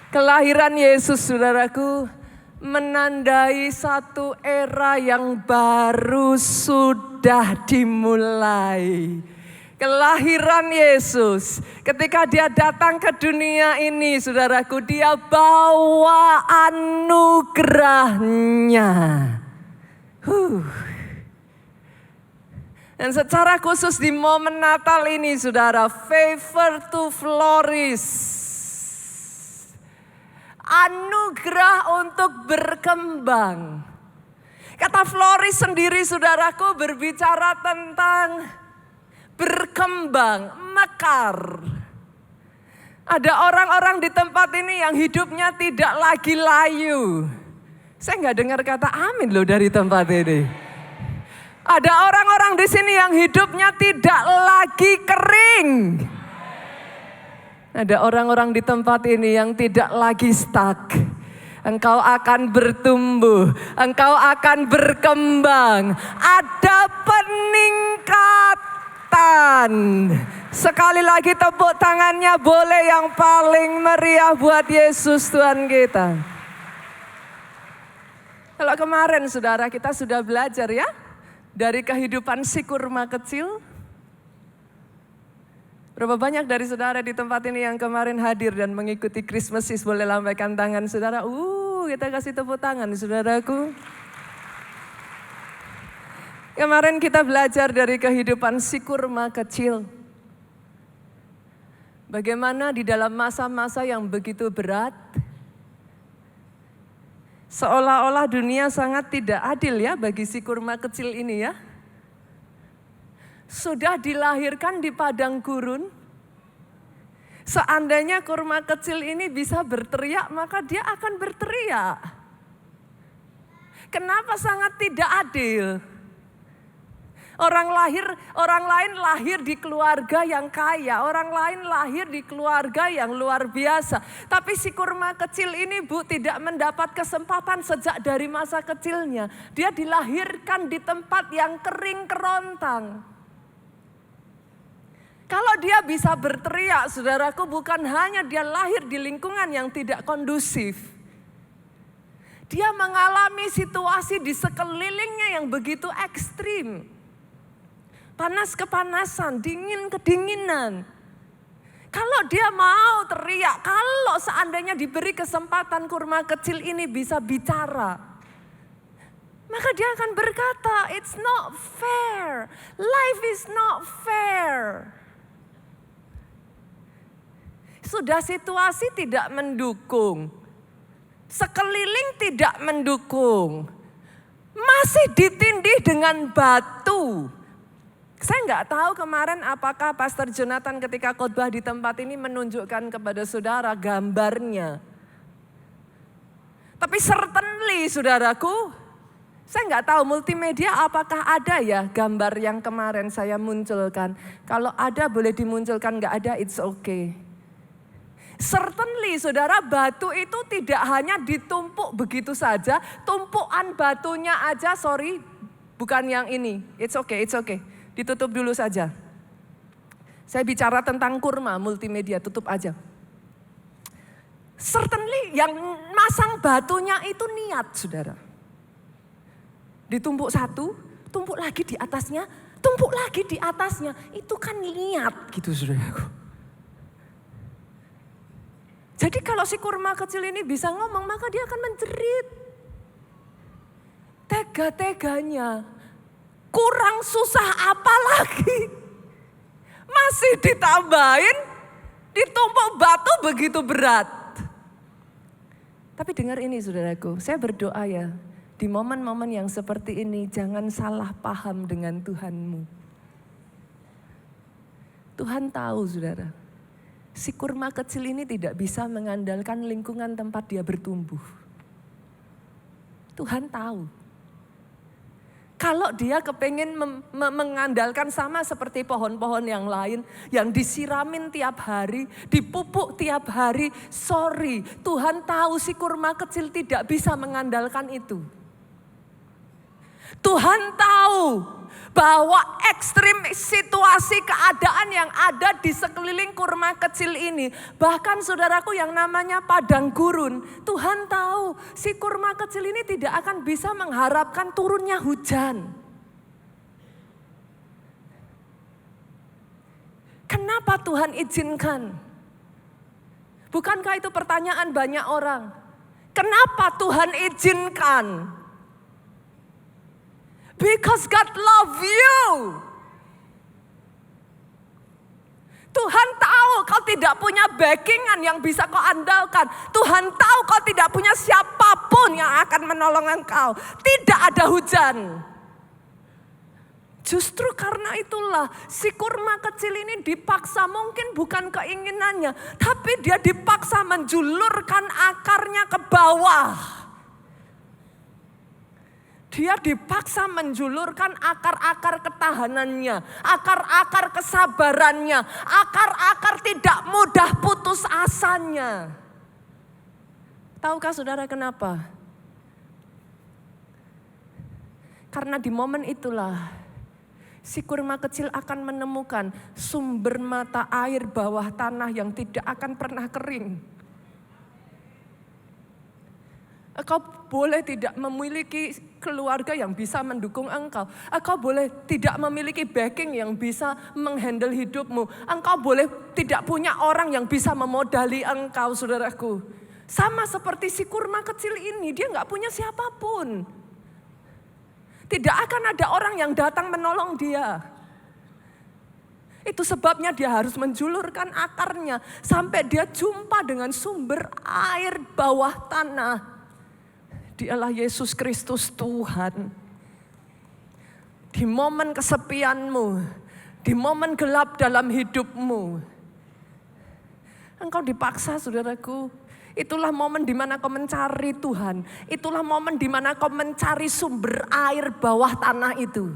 Kelahiran Yesus, saudaraku, menandai satu era yang baru sudah dimulai. Kelahiran Yesus, ketika dia datang ke dunia ini, saudaraku, dia bawa anugerahnya. Dan secara khusus di momen Natal ini, saudara, favor to flourish. Anugerah untuk berkembang. Kata flourish sendiri, saudaraku, berbicara tentang berkembang, mekar. Ada orang-orang di tempat ini yang hidupnya tidak lagi layu. Saya nggak dengar kata amin loh dari tempat ini. Ada orang-orang di sini yang hidupnya tidak lagi kering. Ada orang-orang di tempat ini yang tidak lagi stuck. Engkau akan bertumbuh, engkau akan berkembang. Ada peningkatan. Sekali lagi tepuk tangannya boleh yang paling meriah buat Yesus Tuhan kita. Kalau kemarin saudara kita sudah belajar ya, dari kehidupan si kurma kecil. Berapa banyak dari saudara di tempat ini yang kemarin hadir dan mengikuti Christmas Eve, boleh lambaikan tangan saudara. Kita kasih tepuk tangan saudaraku. Kemarin kita belajar dari kehidupan si kurma kecil. Bagaimana di dalam masa-masa yang begitu berat, seolah-olah dunia sangat tidak adil ya bagi si kurma kecil ini ya. Sudah dilahirkan di padang gurun. Seandainya kurma kecil ini bisa berteriak, maka dia akan berteriak. Kenapa sangat tidak adil? Orang lain lahir di keluarga yang kaya, orang lain lahir di keluarga yang luar biasa. Tapi si kurma kecil ini tidak mendapat kesempatan sejak dari masa kecilnya. Dia dilahirkan di tempat yang kering kerontang. Kalau dia bisa berteriak, saudaraku, bukan hanya dia lahir di lingkungan yang tidak kondusif. Dia mengalami situasi di sekelilingnya yang begitu ekstrim. Panas kepanasan, dingin kedinginan. Kalau dia mau teriak, kalau seandainya diberi kesempatan kurma kecil ini bisa bicara, maka dia akan berkata, it's not fair, life is not fair. Sudah situasi tidak mendukung, sekeliling tidak mendukung, masih ditindih dengan batu. Saya nggak tahu kemarin apakah Pastor Jonathan ketika khotbah di tempat ini menunjukkan kepada saudara gambarnya. Tapi certainly saudaraku, saya nggak tahu multimedia apakah ada ya gambar yang kemarin saya munculkan. Kalau ada boleh dimunculkan, nggak ada it's okay. Certainly saudara, batu itu tidak hanya ditumpuk begitu saja. Tumpukan batunya aja, bukan yang ini. It's okay. Ditutup dulu saja. Saya bicara tentang kurma multimedia, tutup aja. Certainly yang masang batunya itu niat saudara. Ditumpuk satu, tumpuk lagi di atasnya, tumpuk lagi di atasnya. Itu kan niat gitu saudaraku. Jadi kalau si kurma kecil ini bisa ngomong, maka dia akan menjerit. Tega-teganya, kurang susah apa lagi? Masih ditambahin, ditumpuk batu begitu berat. Tapi dengar ini saudaraku, saya berdoa ya, di momen-momen yang seperti ini jangan salah paham dengan Tuhanmu. Tuhan tahu saudara. Si kurma kecil ini tidak bisa mengandalkan lingkungan tempat dia bertumbuh. Tuhan tahu. Kalau dia kepengen mengandalkan sama seperti pohon-pohon yang lain. Yang disiramin tiap hari, dipupuk tiap hari. Tuhan tahu si kurma kecil tidak bisa mengandalkan itu. Tuhan tahu bahwa ekstrim situasi keadaan yang ada di sekeliling kurma kecil ini. Bahkan saudaraku yang namanya padang gurun. Tuhan tahu si kurma kecil ini tidak akan bisa mengharapkan turunnya hujan. Kenapa Tuhan izinkan? Bukankah itu pertanyaan banyak orang? Kenapa Tuhan izinkan? Because God love you. Tuhan tahu kau tidak punya backingan yang bisa kau andalkan. Tuhan tahu kau tidak punya siapapun yang akan menolong engkau. Tidak ada hujan. Justru karena itulah si kurma kecil ini dipaksa, mungkin bukan keinginannya, tapi dia dipaksa menjulurkan akarnya ke bawah. Dia dipaksa menjulurkan akar-akar ketahanannya, akar-akar kesabarannya, akar-akar tidak mudah putus asanya. Tahukah saudara kenapa? Karena di momen itulah si kurma kecil akan menemukan sumber mata air bawah tanah yang tidak akan pernah kering. Engkau boleh tidak memiliki keluarga yang bisa mendukung engkau. Engkau boleh tidak memiliki backing yang bisa menghandle hidupmu. Engkau boleh tidak punya orang yang bisa memodali engkau, saudaraku. Sama seperti si kurma kecil ini, dia gak punya siapapun. Tidak akan ada orang yang datang menolong dia. Itu sebabnya dia harus menjulurkan akarnya sampai dia jumpa dengan sumber air bawah tanah. Dialah Yesus Kristus Tuhan. Di momen kesepianmu, di momen gelap dalam hidupmu, engkau dipaksa, saudaraku. Itulah momen di mana kau mencari Tuhan. Itulah momen di mana kau mencari sumber air bawah tanah itu.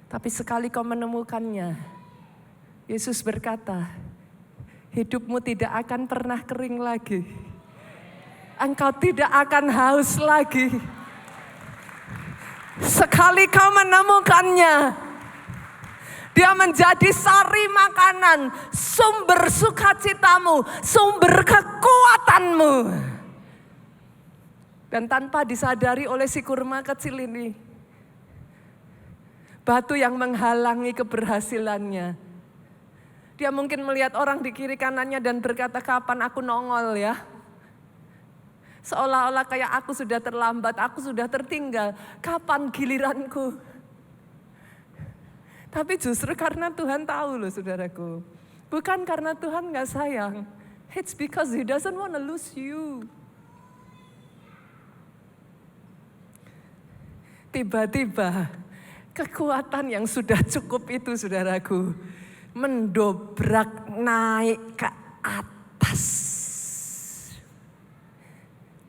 Tapi sekali kau menemukannya, Yesus berkata, hidupmu tidak akan pernah kering lagi. Engkau tidak akan haus lagi. Sekali kau menemukannya, dia menjadi sari makanan, sumber sukacitamu, sumber kekuatanmu. Dan tanpa disadari oleh si kurma kecil ini, batu yang menghalangi keberhasilannya. Dia mungkin melihat orang di kiri kanannya dan berkata, kapan aku nongol ya? Seolah-olah kayak aku sudah terlambat, aku sudah tertinggal. Kapan giliranku? Tapi justru karena Tuhan tahu loh saudaraku. Bukan karena Tuhan gak sayang. It's because He doesn't want to lose you. Tiba-tiba kekuatan yang sudah cukup itu saudaraku mendobrak naik ke atas.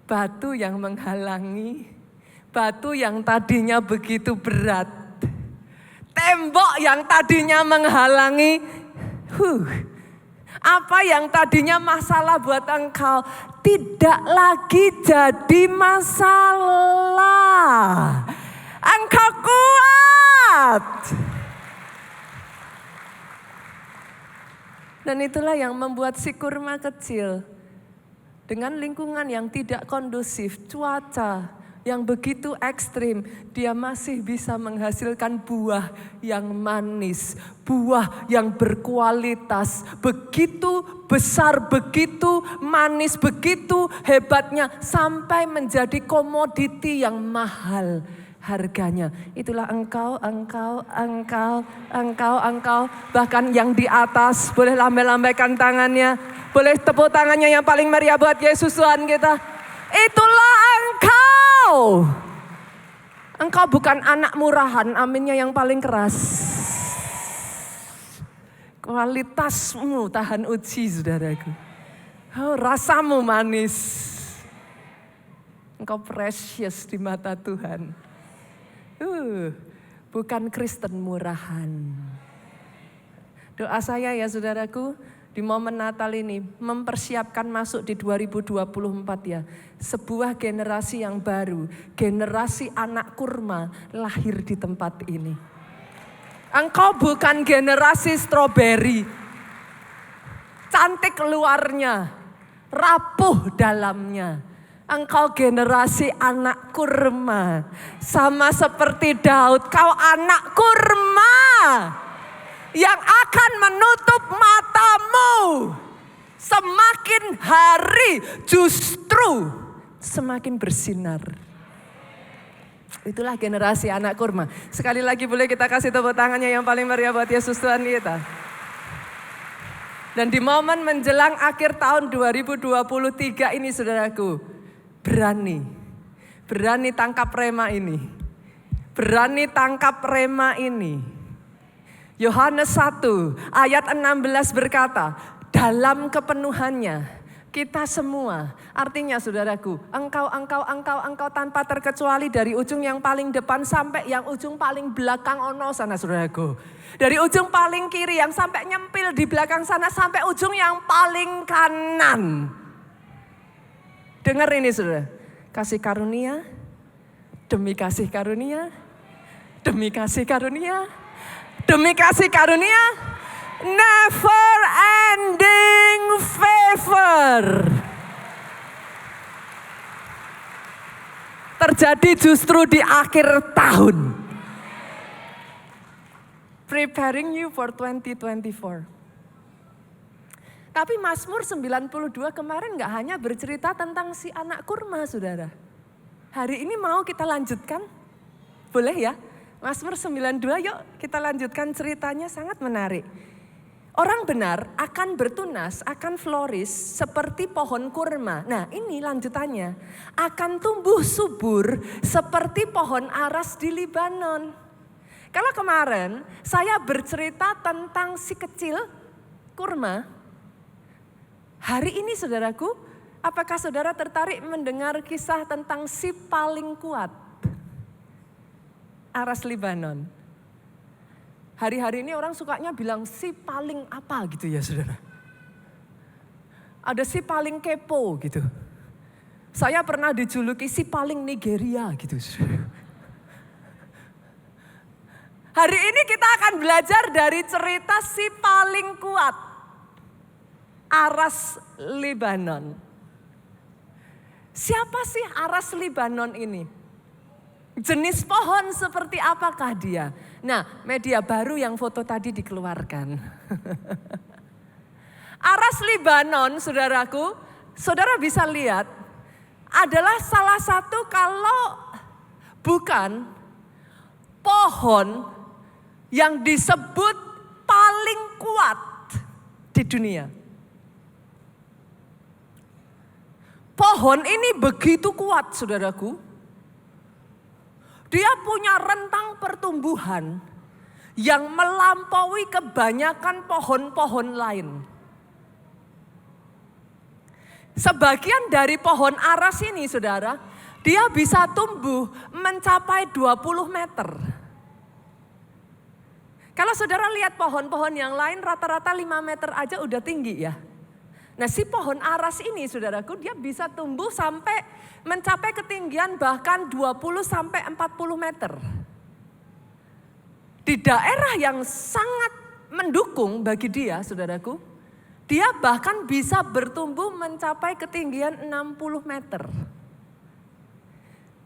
Batu yang menghalangi, batu yang tadinya begitu berat, tembok yang tadinya menghalangi, apa yang tadinya masalah buat engkau tidak lagi jadi masalah. Engkau kuat. Dan itulah yang membuat si kurma kecil dengan lingkungan yang tidak kondusif, cuaca yang begitu ekstrim, dia masih bisa menghasilkan buah yang manis, buah yang berkualitas, begitu besar, begitu manis, begitu hebatnya, sampai menjadi komoditi yang mahal harganya. Itulah engkau, bahkan yang di atas boleh lambai-lambaikan tangannya. Boleh tepuk tangannya yang paling meriah buat Yesus Tuhan kita. Itulah engkau. Engkau bukan anak murahan, aminnya yang paling keras. Kualitasmu tahan uji saudaraku. Oh, rasamu manis. Engkau precious di mata Tuhan. Bukan Kristen murahan. Doa saya ya saudaraku, di momen Natal ini mempersiapkan masuk di 2024 ya. Sebuah generasi yang baru, generasi anak kurma lahir di tempat ini. Engkau bukan generasi stroberi, cantik luarnya, rapuh dalamnya. Engkau generasi anak kurma, sama seperti Daud, kau anak kurma yang akan menutup matamu. Semakin hari justru semakin bersinar. Itulah generasi anak kurma. Sekali lagi boleh kita kasih tepuk tangannya yang paling meriah buat Yesus Tuhan kita. Dan di momen menjelang akhir tahun 2023 ini saudaraku, berani tangkap rema ini. Berani tangkap rema ini. Yohanes 1 ayat 16 berkata, dalam kepenuhannya kita semua, artinya saudaraku, engkau tanpa terkecuali dari ujung yang paling depan sampai yang ujung paling belakang ono sana saudaraku. Dari ujung paling kiri yang sampai nyempil di belakang sana sampai ujung yang paling kanan. Dengar ini saudara, kasih karunia, demi kasih karunia, demi kasih karunia, demi kasih karunia, never ending favor. Terjadi justru di akhir tahun. Preparing you for 2024. Tapi Mazmur 92 kemarin gak hanya bercerita tentang si anak kurma saudara. Hari ini mau kita lanjutkan? Boleh ya? Mazmur 92 yuk kita lanjutkan ceritanya, sangat menarik. Orang benar akan bertunas, akan flourish seperti pohon kurma. Nah ini lanjutannya. Akan tumbuh subur seperti pohon aras di Libanon. Kalau kemarin saya bercerita tentang si kecil kurma. Hari ini saudaraku, apakah saudara tertarik mendengar kisah tentang si paling kuat? Aras Libanon. Hari-hari ini orang sukanya bilang si paling apa gitu ya saudara. Ada si paling kepo gitu. Saya pernah dijuluki si paling Nigeria gitu. Hari ini kita akan belajar dari cerita si paling kuat. Aras Libanon. Siapa sih Aras Libanon ini? Jenis pohon seperti apakah dia? Nah, media baru yang foto tadi dikeluarkan. Aras Libanon, saudaraku, saudara bisa lihat, adalah salah satu kalau bukan pohon yang disebut paling kuat di dunia. Pohon ini begitu kuat, saudaraku. Dia punya rentang pertumbuhan yang melampaui kebanyakan pohon-pohon lain. Sebagian dari pohon aras ini, saudara, dia bisa tumbuh mencapai 20 meter. Kalau saudara lihat pohon-pohon yang lain rata-rata 5 meter aja udah tinggi ya. Nah si pohon aras ini saudaraku, dia bisa tumbuh sampai mencapai ketinggian bahkan 20 sampai 40 meter. Di daerah yang sangat mendukung bagi dia saudaraku, dia bahkan bisa bertumbuh mencapai ketinggian 60 meter.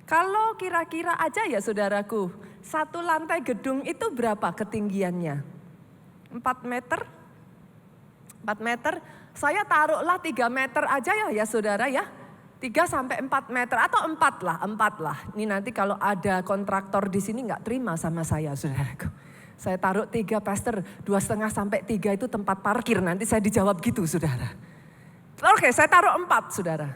Kalau kira-kira aja ya saudaraku, satu lantai gedung itu berapa ketinggiannya? 4 meter? 4 meter, saya taruhlah 3 meter aja ya saudara ya. 3 sampai 4 meter atau 4 lah. Ini nanti kalau ada kontraktor di sini nggak terima sama saya saudaraku. Saya taruh 3 pastor, 2,5 sampai 3 itu tempat parkir, nanti saya dijawab gitu saudara. Oke, saya taruh 4 saudara.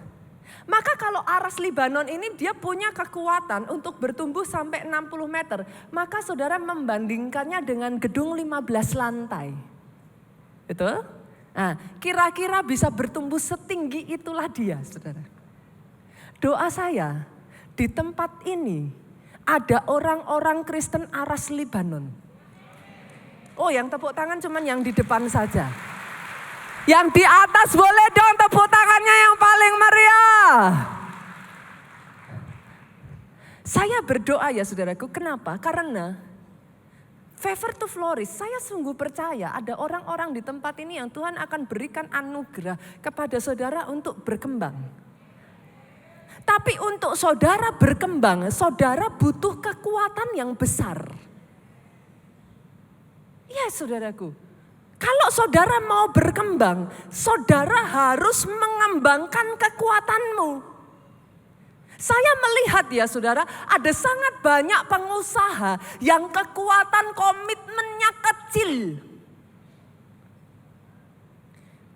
Maka kalau aras Libanon ini dia punya kekuatan untuk bertumbuh sampai 60 meter. Maka saudara membandingkannya dengan gedung 15 lantai. Betul? Nah, kira-kira bisa bertumbuh setinggi itulah dia saudara. Doa saya di tempat ini ada orang-orang Kristen aras Libanon. Oh yang tepuk tangan cuman yang di depan saja. Yang di atas boleh dong tepuk tangannya yang paling meriah. Saya berdoa ya saudaraku, kenapa? Karena favor to flourish, saya sungguh percaya ada orang-orang di tempat ini yang Tuhan akan berikan anugerah kepada saudara untuk berkembang. Tapi untuk saudara berkembang, saudara butuh kekuatan yang besar. Ya saudaraku, kalau saudara mau berkembang, saudara harus mengembangkan kekuatanmu. Saya melihat ya saudara, ada sangat banyak pengusaha yang kekuatan komitmennya kecil.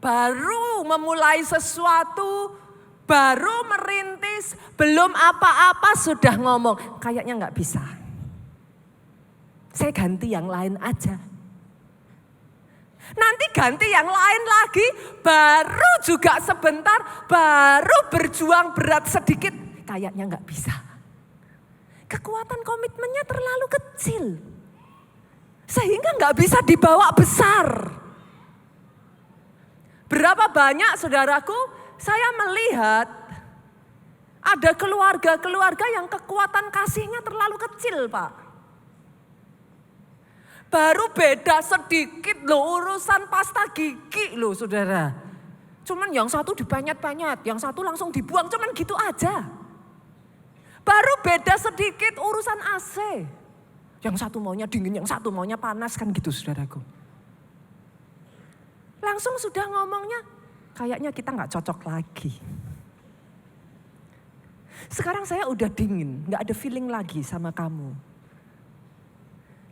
Baru memulai sesuatu, baru merintis, belum apa-apa sudah ngomong, kayaknya nggak bisa. Saya ganti yang lain aja. Nanti ganti yang lain lagi, baru juga sebentar, baru berjuang berat sedikit, kayaknya nggak bisa. Kekuatan komitmennya terlalu kecil. Sehingga nggak bisa dibawa besar. Berapa banyak saudaraku, saya melihat ada keluarga-keluarga yang kekuatan kasihnya terlalu kecil, Pak. Baru beda sedikit loh urusan pasta gigi loh saudara. Cuman yang satu dipenyet-penyet, yang satu langsung dibuang, cuman gitu aja. Baru beda sedikit urusan AC. Yang satu maunya dingin, yang satu maunya panas kan gitu saudaraku. Langsung sudah ngomongnya, kayaknya kita gak cocok lagi. Sekarang saya udah dingin, gak ada feeling lagi sama kamu.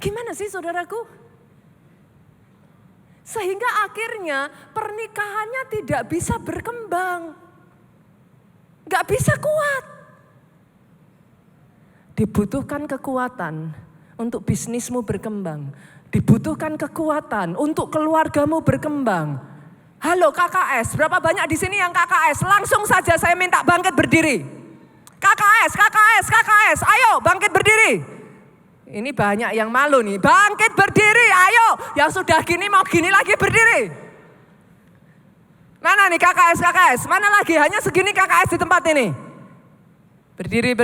Gimana sih saudaraku? Sehingga akhirnya pernikahannya tidak bisa berkembang. Gak bisa kuat. Dibutuhkan kekuatan untuk bisnismu berkembang. Dibutuhkan kekuatan untuk keluargamu berkembang. Halo KKS, berapa banyak di sini yang KKS? Langsung saja saya minta bangkit berdiri. KKS, ayo bangkit berdiri. Ini banyak yang malu nih, bangkit berdiri, ayo. Yang sudah gini mau gini lagi berdiri. Mana nih KKS, mana lagi? Hanya segini KKS di tempat ini. Berdiri.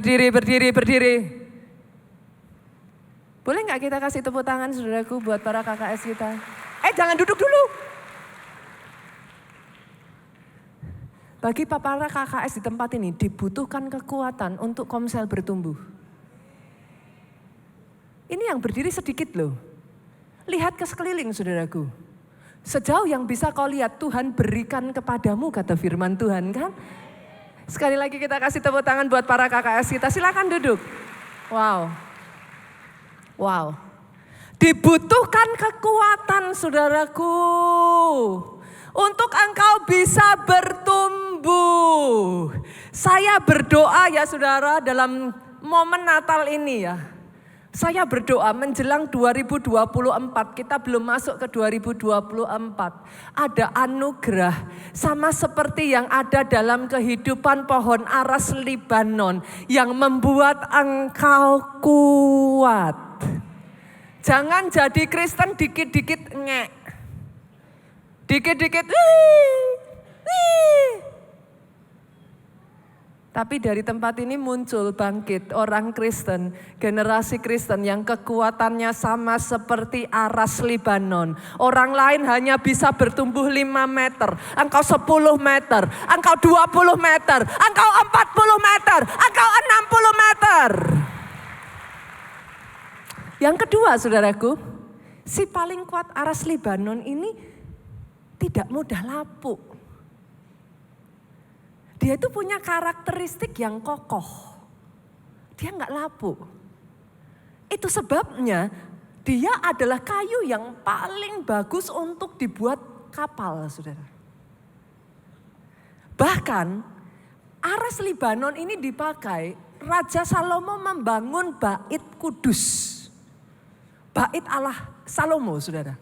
Boleh gak kita kasih tepuk tangan saudaraku buat para KKS kita? Jangan duduk dulu. Bagi para KKS di tempat ini dibutuhkan kekuatan untuk Komsel bertumbuh. Ini yang berdiri sedikit loh. Lihat ke sekeliling saudaraku. Sejauh yang bisa kau lihat Tuhan berikan kepadamu kata firman Tuhan kan. Sekali lagi kita kasih tepuk tangan buat para KKS kita. Silakan duduk. Wow. Dibutuhkan kekuatan saudaraku. Untuk engkau bisa bertumbuh. Saya berdoa ya saudara dalam momen Natal ini ya. Saya berdoa menjelang 2024, kita belum masuk ke 2024. Ada anugerah sama seperti yang ada dalam kehidupan pohon aras Libanon yang membuat engkau kuat. Jangan jadi Kristen dikit-dikit ngek. Dikit-dikit Tapi dari tempat ini muncul bangkit orang Kristen, generasi Kristen yang kekuatannya sama seperti aras Libanon. Orang lain hanya bisa bertumbuh 5 meter, engkau 10 meter, engkau 20 meter, engkau 40 meter, engkau 60 meter. Yang kedua saudaraku, si paling kuat aras Libanon ini tidak mudah lapuk. Dia itu punya karakteristik yang kokoh. Dia nggak lapuk. Itu sebabnya dia adalah kayu yang paling bagus untuk dibuat kapal, saudara. Bahkan aras Libanon ini dipakai, Raja Salomo membangun bait kudus. Bait Allah Salomo, saudara.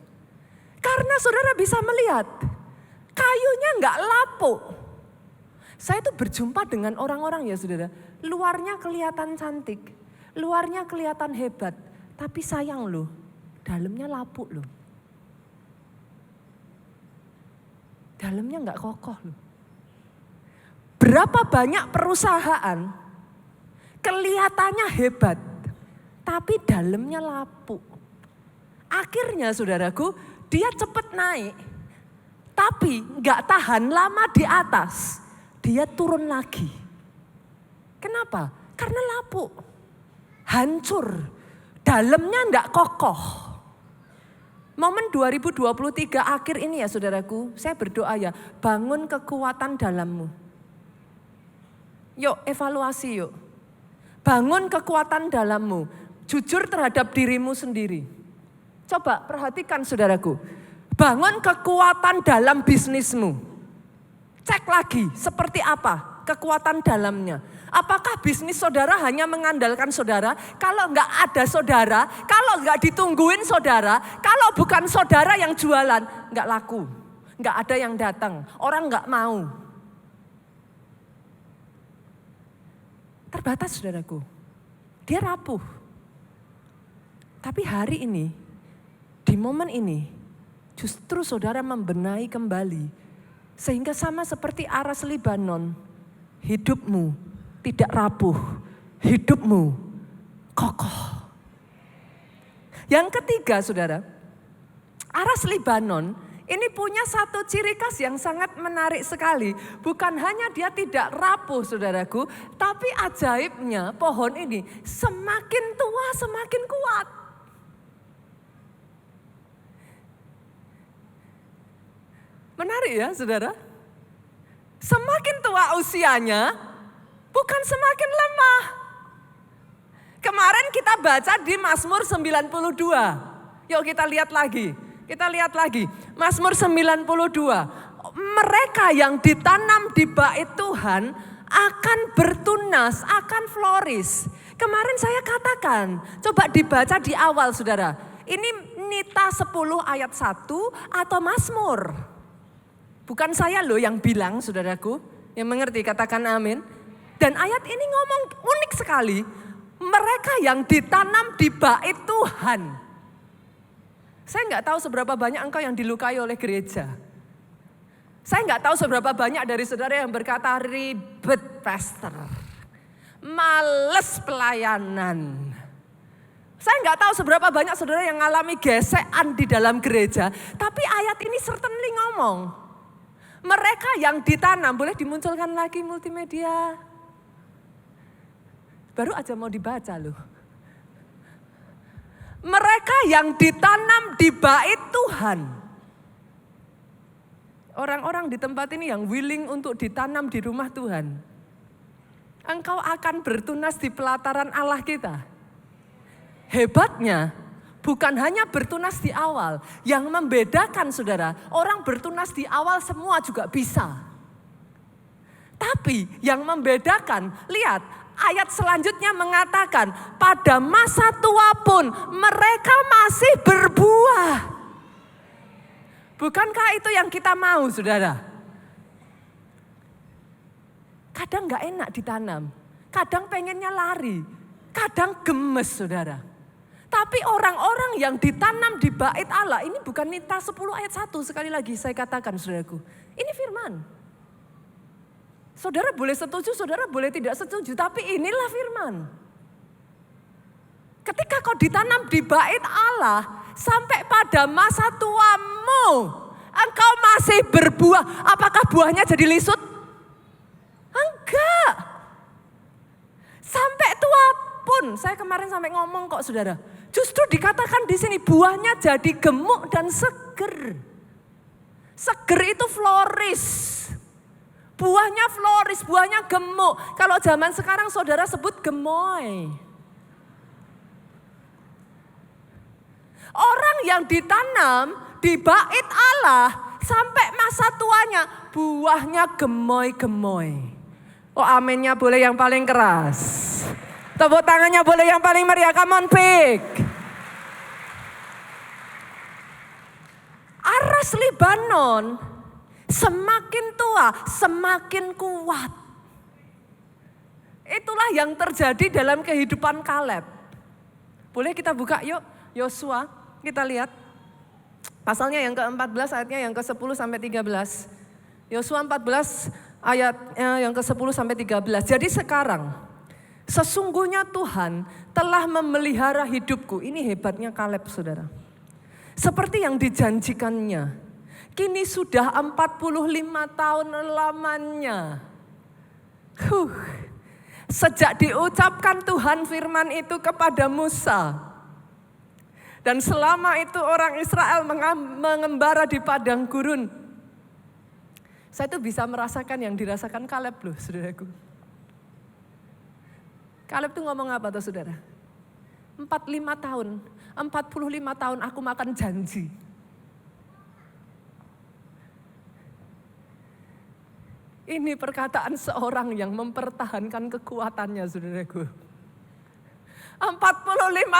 Karena saudara bisa melihat, kayunya nggak lapuk. Saya tuh berjumpa dengan orang-orang ya saudara, luarnya kelihatan cantik, luarnya kelihatan hebat, tapi sayang loh, dalamnya lapuk loh. dalamnya enggak kokoh loh. Berapa banyak perusahaan kelihatannya hebat, tapi dalamnya lapuk. Akhirnya saudaraku, dia cepat naik, tapi enggak tahan lama di atas, dia turun lagi. Kenapa? Karena lapuk, hancur, dalamnya enggak kokoh. Momen 2023 akhir ini ya saudaraku, saya berdoa ya, bangun kekuatan dalammu. Yuk evaluasi yuk. Bangun kekuatan dalammu. Jujur terhadap dirimu sendiri. Coba perhatikan saudaraku. Bangun kekuatan dalam bisnismu. Cek lagi seperti apa kekuatan dalamnya. Apakah bisnis saudara hanya mengandalkan saudara? Kalau enggak ada saudara, kalau enggak ditungguin saudara, kalau bukan saudara yang jualan, enggak laku. Enggak ada yang datang, orang enggak mau. Terbatas saudaraku, dia rapuh. Tapi hari ini, di momen ini, justru saudara membenahi kembali. Sehingga sama seperti aras Libanon, hidupmu tidak rapuh, hidupmu kokoh. Yang ketiga saudara, aras Libanon ini punya satu ciri khas yang sangat menarik sekali. Bukan hanya dia tidak rapuh saudaraku, tapi ajaibnya pohon ini semakin tua semakin kuat. Menarik ya saudara? Semakin tua usianya, bukan semakin lemah. Kemarin kita baca di Mazmur 92. Yuk kita lihat lagi. Kita lihat lagi, Mazmur 92. Mereka yang ditanam di bait Tuhan akan bertunas, akan flourish. Kemarin saya katakan, coba dibaca di awal saudara. Ini Nita 10 ayat 1 atau Mazmur. Bukan saya loh yang bilang saudaraku, yang mengerti katakan amin. Dan ayat ini ngomong unik sekali, mereka yang ditanam di bait Tuhan. Saya enggak tahu seberapa banyak engkau yang dilukai oleh gereja. Saya enggak tahu seberapa banyak dari saudara yang berkata ribet pastor. Males pelayanan. Saya enggak tahu seberapa banyak saudara yang mengalami gesekan di dalam gereja. Tapi ayat ini certainly ngomong. Mereka yang ditanam, boleh dimunculkan lagi multimedia. Baru aja mau dibaca loh. Mereka yang ditanam di bait Tuhan. Orang-orang di tempat ini yang willing untuk ditanam di rumah Tuhan. Engkau akan bertunas di pelataran Allah kita. Hebatnya bukan hanya bertunas di awal. Yang membedakan saudara, orang bertunas di awal semua juga bisa. Tapi yang membedakan, lihat ayat selanjutnya mengatakan, pada masa tua pun mereka masih berbuah. Bukankah itu yang kita mau saudara? Kadang gak enak ditanam, kadang pengennya lari, kadang gemes saudara. Tapi orang-orang yang ditanam di bait Allah, ini bukan Nita 10 ayat 1, sekali lagi saya katakan saudaraku. Ini firman. Saudara boleh setuju, saudara boleh tidak setuju, tapi inilah firman. Ketika kau ditanam di bait Allah, sampai pada masa tuamu, engkau masih berbuah. Apakah buahnya jadi lisut? Enggak. Sampai tua pun, saya kemarin sampai ngomong kok saudara. Justru dikatakan di sini buahnya jadi gemuk dan seger. Seger itu flourish. Buahnya floris, buahnya gemuk. Kalau zaman sekarang saudara sebut gemoy. Orang yang ditanam di bait Allah sampai masa tuanya buahnya gemoy-gemoy. Oh aminnya boleh yang paling keras. Tepuk tangannya boleh yang paling meriah. Come on pick. Aras Libanon semakin tua, semakin kuat. Itulah yang terjadi dalam kehidupan Kaleb. Boleh kita buka yuk, Yosua, kita lihat. Pasalnya yang ke-14, ayatnya yang ke-10 sampai 13. Yosua 14 ayat yang ke-10 sampai 13. Jadi sekarang, sesungguhnya Tuhan telah memelihara hidupku. Ini hebatnya Kaleb, saudara. Seperti yang dijanjikannya. Kini sudah 45 tahun lamanya. Sejak diucapkan Tuhan firman itu kepada Musa. Dan selama itu orang Israel mengembara di padang gurun. Saya tuh bisa merasakan yang dirasakan Kaleb loh, saudaraku. Kaleb tuh ngomong apa tuh, saudara? 45 tahun aku makan janji. Ini perkataan seorang yang mempertahankan kekuatannya, saudaraku. 45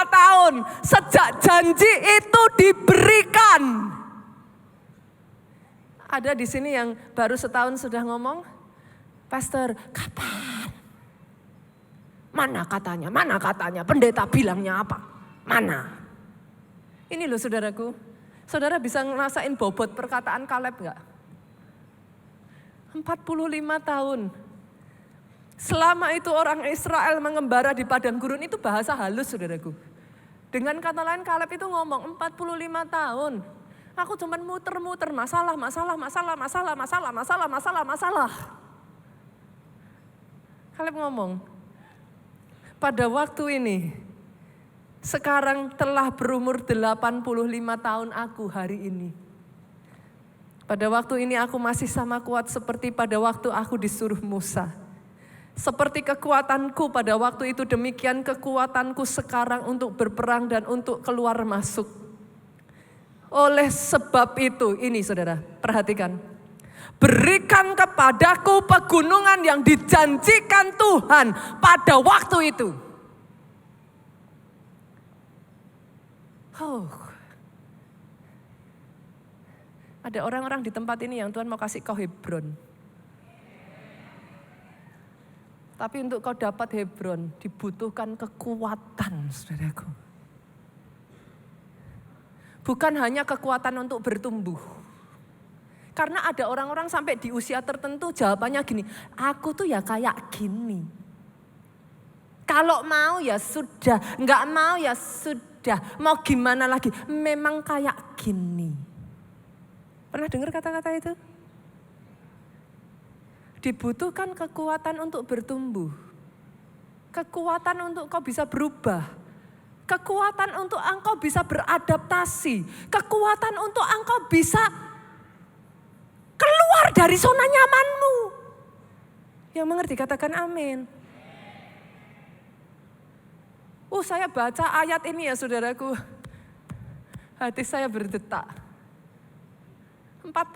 tahun sejak janji itu diberikan. Ada di sini yang baru setahun sudah ngomong, Pastor, kapan? Mana katanya, pendeta bilangnya apa? Mana? Ini loh saudaraku, saudara bisa ngerasain bobot perkataan Kaleb gak? 45 tahun. Selama itu orang Israel mengembara di padang gurun, itu bahasa halus saudaraku. Dengan kata lain Kaleb itu ngomong 45 tahun. Aku cuman muter-muter masalah. Kaleb ngomong, pada waktu ini, sekarang telah berumur 85 tahun aku hari ini. Pada waktu ini aku masih sama kuat seperti pada waktu aku disuruh Musa. Seperti kekuatanku pada waktu itu, demikian kekuatanku sekarang untuk berperang dan untuk keluar masuk. Oleh sebab itu, ini saudara, perhatikan. Berikan kepadaku pegunungan yang dijanjikan Tuhan pada waktu itu. Ada orang-orang di tempat ini yang Tuhan mau kasih kau Hebron. Tapi untuk kau dapat Hebron dibutuhkan kekuatan, saudaraku. Bukan hanya kekuatan untuk bertumbuh. Karena ada orang-orang sampai di usia tertentu jawabannya gini, aku tuh ya kayak gini. Kalau mau ya sudah, enggak mau ya sudah. Mau gimana lagi, memang kayak gini. Pernah dengar kata-kata itu? Dibutuhkan kekuatan untuk bertumbuh. Kekuatan untuk kau bisa berubah. Kekuatan untuk engkau bisa beradaptasi. Kekuatan untuk engkau bisa keluar dari zona nyamanmu. Yang mengerti katakan amin. Saya baca ayat ini ya saudaraku. Hati saya berdetak. 45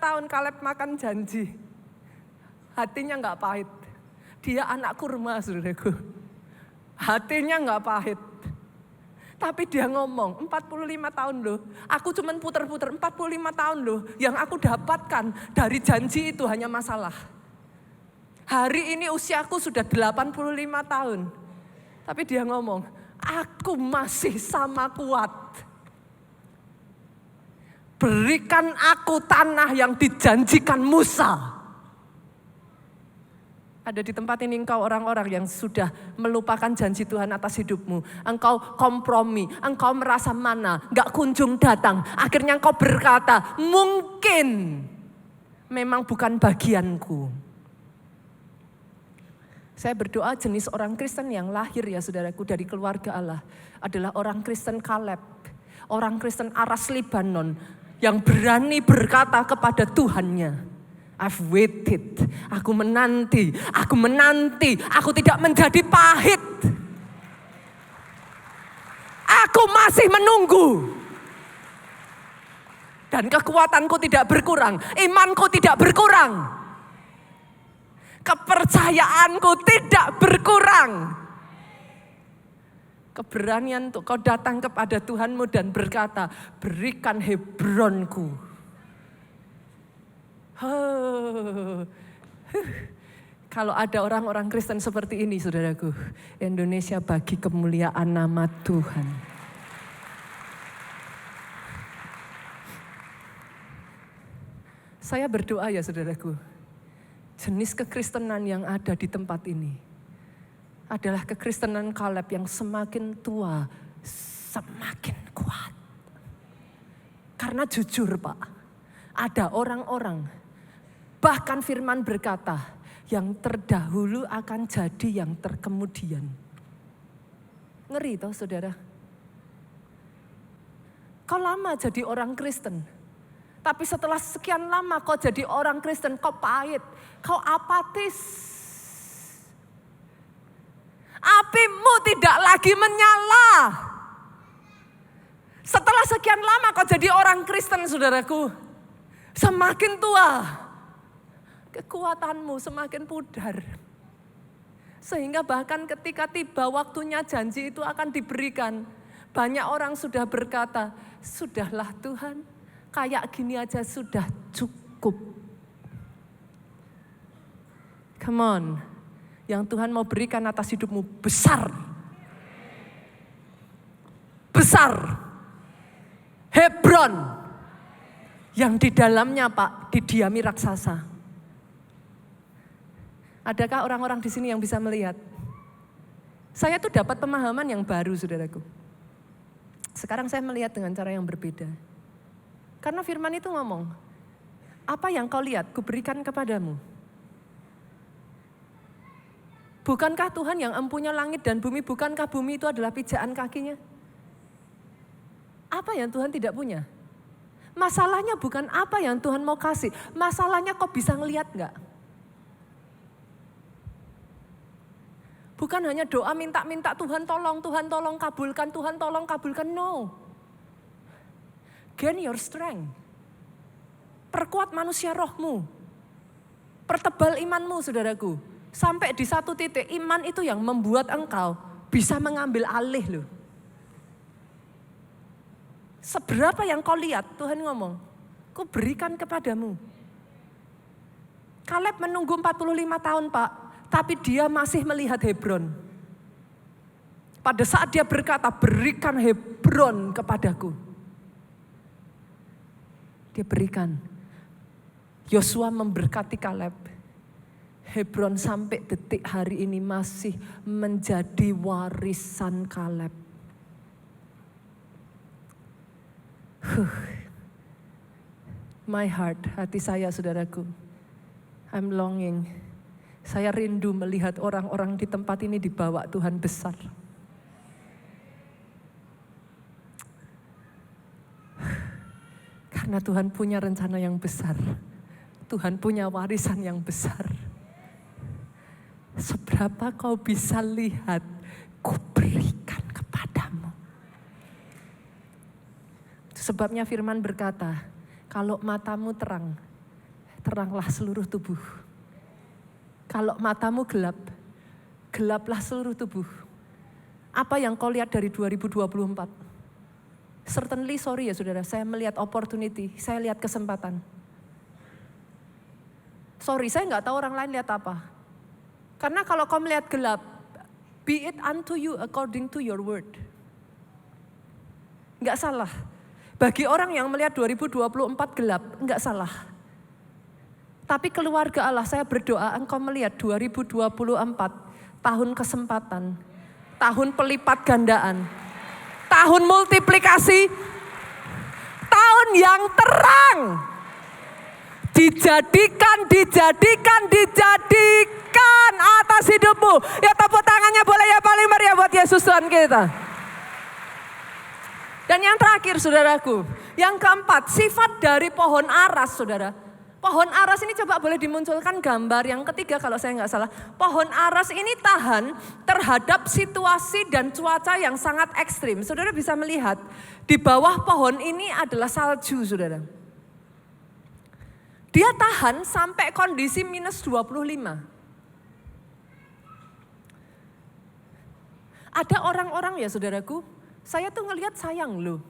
tahun Kaleb makan janji. Hatinya gak pahit. Dia anak kurma saudaraku. Hatinya gak pahit. Tapi dia ngomong, 45 tahun loh, aku cuman puter-puter 45 tahun loh, yang aku dapatkan dari janji itu hanya masalah. Hari ini usiaku sudah 85 tahun. Tapi dia ngomong, aku masih sama kuat. Berikan aku tanah yang dijanjikan Musa. Ada di tempat ini engkau orang-orang yang sudah melupakan janji Tuhan atas hidupmu. Engkau kompromi, engkau merasa mana, gak kunjung datang. Akhirnya engkau berkata, mungkin memang bukan bagianku. Saya berdoa jenis orang Kristen yang lahir ya saudaraku dari keluarga Allah adalah orang Kristen Kaleb. Orang Kristen Aras Libanon yang berani berkata kepada Tuhannya, I've waited, aku menanti, aku tidak menjadi pahit. Aku masih menunggu. Dan kekuatanku tidak berkurang, imanku tidak berkurang. Kepercayaanku tidak berkurang. Keberanian untuk kau datang kepada Tuhanmu dan berkata, berikan Hebronku. Kalau ada orang-orang Kristen seperti ini saudaraku, Indonesia bagi kemuliaan nama Tuhan. Saya berdoa ya saudaraku, jenis kekristenan yang ada di tempat ini adalah kekristenan Kaleb yang semakin tua, semakin kuat. Karena jujur Pak, ada orang-orang, bahkan firman berkata, yang terdahulu akan jadi yang terkemudian. Ngeri toh saudara. Kau lama jadi orang Kristen, tapi setelah sekian lama kau jadi orang Kristen, kau pahit, kau apatis. Apimu tidak lagi menyala. Setelah sekian lama kau jadi orang Kristen saudaraku, semakin tua, kekuatanmu semakin pudar. Sehingga bahkan ketika tiba waktunya janji itu akan diberikan, banyak orang sudah berkata, sudahlah Tuhan, kayak gini aja sudah cukup. Come on, yang Tuhan mau berikan atas hidupmu besar. Besar. Hebron. Yang di dalamnya Pak, didiami raksasa. Adakah orang-orang di sini yang bisa melihat? Saya tuh dapat pemahaman yang baru saudaraku. Sekarang saya melihat dengan cara yang berbeda. Karena firman itu ngomong, apa yang kau lihat kuberikan kepadamu. Bukankah Tuhan yang empunya langit dan bumi, bukankah bumi itu adalah pijaan kakinya? Apa yang Tuhan tidak punya? Masalahnya bukan apa yang Tuhan mau kasih, masalahnya kau bisa ngelihat enggak? Bukan hanya doa minta-minta Tuhan tolong kabulkan, Tuhan tolong kabulkan. No. Gain your strength. Perkuat manusia rohmu. Pertebal imanmu saudaraku. Sampai di satu titik iman itu yang membuat engkau bisa mengambil alih loh. Seberapa yang kau lihat Tuhan ngomong, ku berikan kepadamu. Kaleb menunggu 45 tahun Pak. Tapi dia masih melihat Hebron. Pada saat dia berkata, berikan Hebron kepadaku. Dia berikan. Yosua memberkati Kaleb. Hebron sampai detik hari ini masih menjadi warisan Kaleb. My heart, hati saya saudaraku. I'm longing. Saya rindu melihat orang-orang di tempat ini dibawa Tuhan besar. Karena Tuhan punya rencana yang besar. Tuhan punya warisan yang besar. Seberapa kau bisa lihat, ku berikan kepadamu. Sebabnya firman berkata, kalau matamu terang, teranglah seluruh tubuh. Kalau matamu gelap, gelaplah seluruh tubuh. Apa yang kau lihat dari 2024? Certainly sorry ya saudara, saya melihat opportunity, saya lihat kesempatan. Sorry, saya nggak tahu orang lain lihat apa. Karena kalau kau melihat gelap, be it unto you according to your word. Nggak salah. Bagi orang yang melihat 2024 gelap, nggak salah. Tapi keluarga Allah, saya berdoa engkau melihat 2024 tahun kesempatan, tahun pelipat gandaan, tahun multiplikasi, tahun yang terang. Dijadikan atas hidupmu. Ya tepuk tangannya boleh ya paling meriah buat Yesus Tuhan kita. Dan yang terakhir saudaraku, yang keempat, sifat dari pohon aras saudara. Pohon aras ini coba boleh dimunculkan gambar yang ketiga kalau saya nggak salah. Pohon aras ini tahan terhadap situasi dan cuaca yang sangat ekstrim. Saudara bisa melihat di bawah pohon ini adalah salju saudara. Dia tahan sampai kondisi minus 25. Ada orang-orang ya saudaraku, saya tuh ngelihat sayang loh.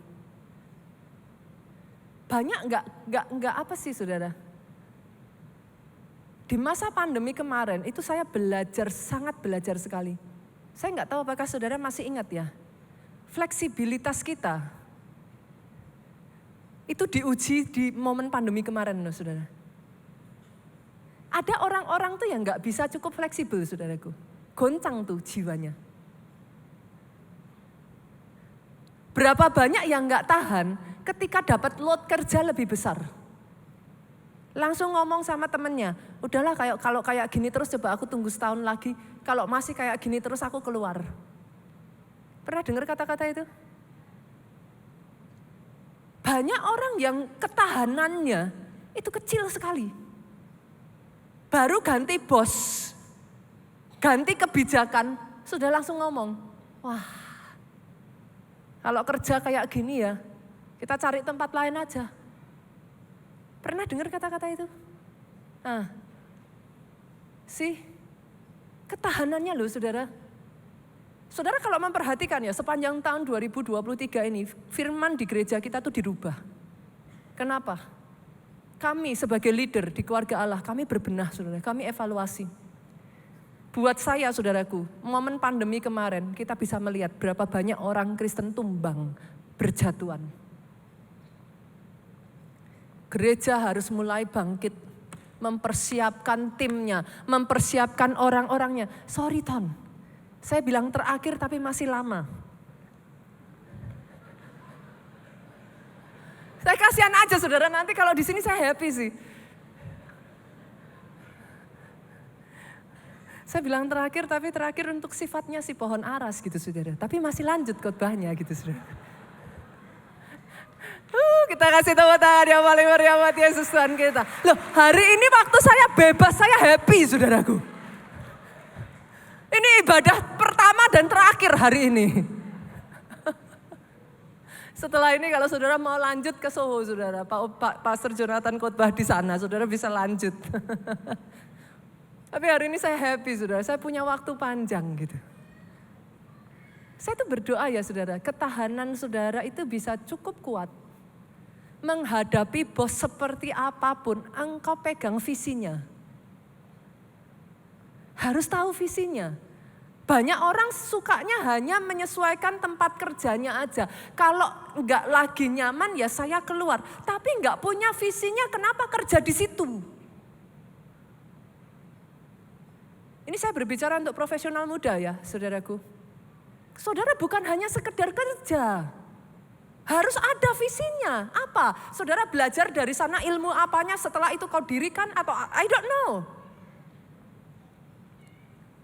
Banyak nggak apa sih saudara? Di masa pandemi kemarin itu saya sangat belajar sekali. Saya nggak tahu apakah saudara masih ingat ya. Fleksibilitas kita itu diuji di momen pandemi kemarin loh saudara. Ada orang-orang tuh yang gak bisa cukup fleksibel, saudaraku. Goncang tuh jiwanya. Berapa banyak yang gak tahan ketika dapat load kerja lebih besar. Langsung ngomong sama temennya, udahlah kalau kayak gini terus coba aku tunggu setahun lagi. Kalau masih kayak gini terus aku keluar. Pernah dengar kata-kata itu? Banyak orang yang ketahanannya itu kecil sekali. Baru ganti bos, ganti kebijakan, sudah langsung ngomong, wah kalau kerja kayak gini ya, kita cari tempat lain aja. Pernah dengar kata-kata itu? Nah, ketahanannya loh saudara. Saudara kalau memperhatikan ya sepanjang tahun 2023 ini, firman di gereja kita tuh dirubah. Kenapa? Kami sebagai leader di keluarga Allah, kami berbenah saudara, kami evaluasi. Buat saya saudaraku, momen pandemi kemarin kita bisa melihat berapa banyak orang Kristen tumbang, berjatuhan. Gereja harus mulai bangkit, mempersiapkan timnya, mempersiapkan orang-orangnya. Sorry Ton, saya bilang terakhir tapi masih lama. Saya kasihan aja saudara, nanti kalau di sini saya happy sih. Saya bilang terakhir, tapi terakhir untuk sifatnya si pohon aras gitu saudara. Tapi masih lanjut khotbahnya gitu saudara. Kita kasih tepuk tangan yang paling meriah buat Yesus Tuhan kita. Loh hari ini waktu saya bebas, saya happy saudaraku. Ini ibadah pertama dan terakhir hari ini. Setelah ini kalau saudara mau lanjut ke Soho saudara, Pak Pastor Jonathan khotbah di sana, saudara bisa lanjut. Tapi hari ini saya happy saudara, saya punya waktu panjang gitu. Saya tuh berdoa ya saudara, ketahanan saudara itu bisa cukup kuat. Menghadapi bos seperti apapun, engkau pegang visinya. Harus tahu visinya. Banyak orang sukanya hanya menyesuaikan tempat kerjanya aja. Kalau enggak lagi nyaman ya saya keluar. Tapi enggak punya visinya, kenapa kerja di situ? Ini saya berbicara untuk profesional muda ya, saudaraku. Saudara bukan hanya sekedar kerja. Harus ada visinya. Apa? Saudara belajar dari sana ilmu apanya setelah itu kau dirikan atau I don't know.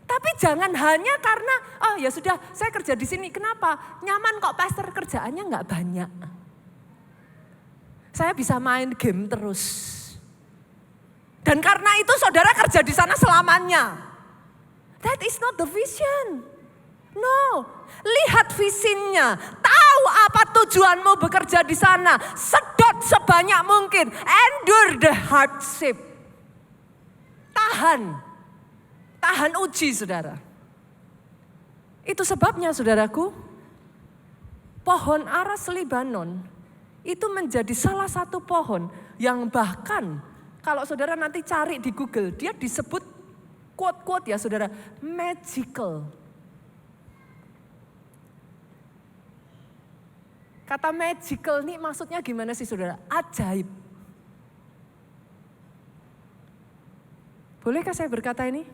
Tapi jangan hanya karena, oh ya sudah saya kerja di sini. Kenapa? Nyaman kok pastor, kerjaannya nggak banyak. Saya bisa main game terus. Dan karena itu saudara kerja di sana selamanya. That is not the vision. No, lihat visinya, tahu apa tujuanmu bekerja di sana, sedot sebanyak mungkin, endure the hardship. Tahan uji saudara. Itu sebabnya saudaraku, pohon aras Libanon itu menjadi salah satu pohon yang bahkan kalau saudara nanti cari di Google, dia disebut quote-quote ya saudara, magical. Kata magical ini maksudnya gimana sih saudara? Ajaib. Bolehkah saya berkata ini?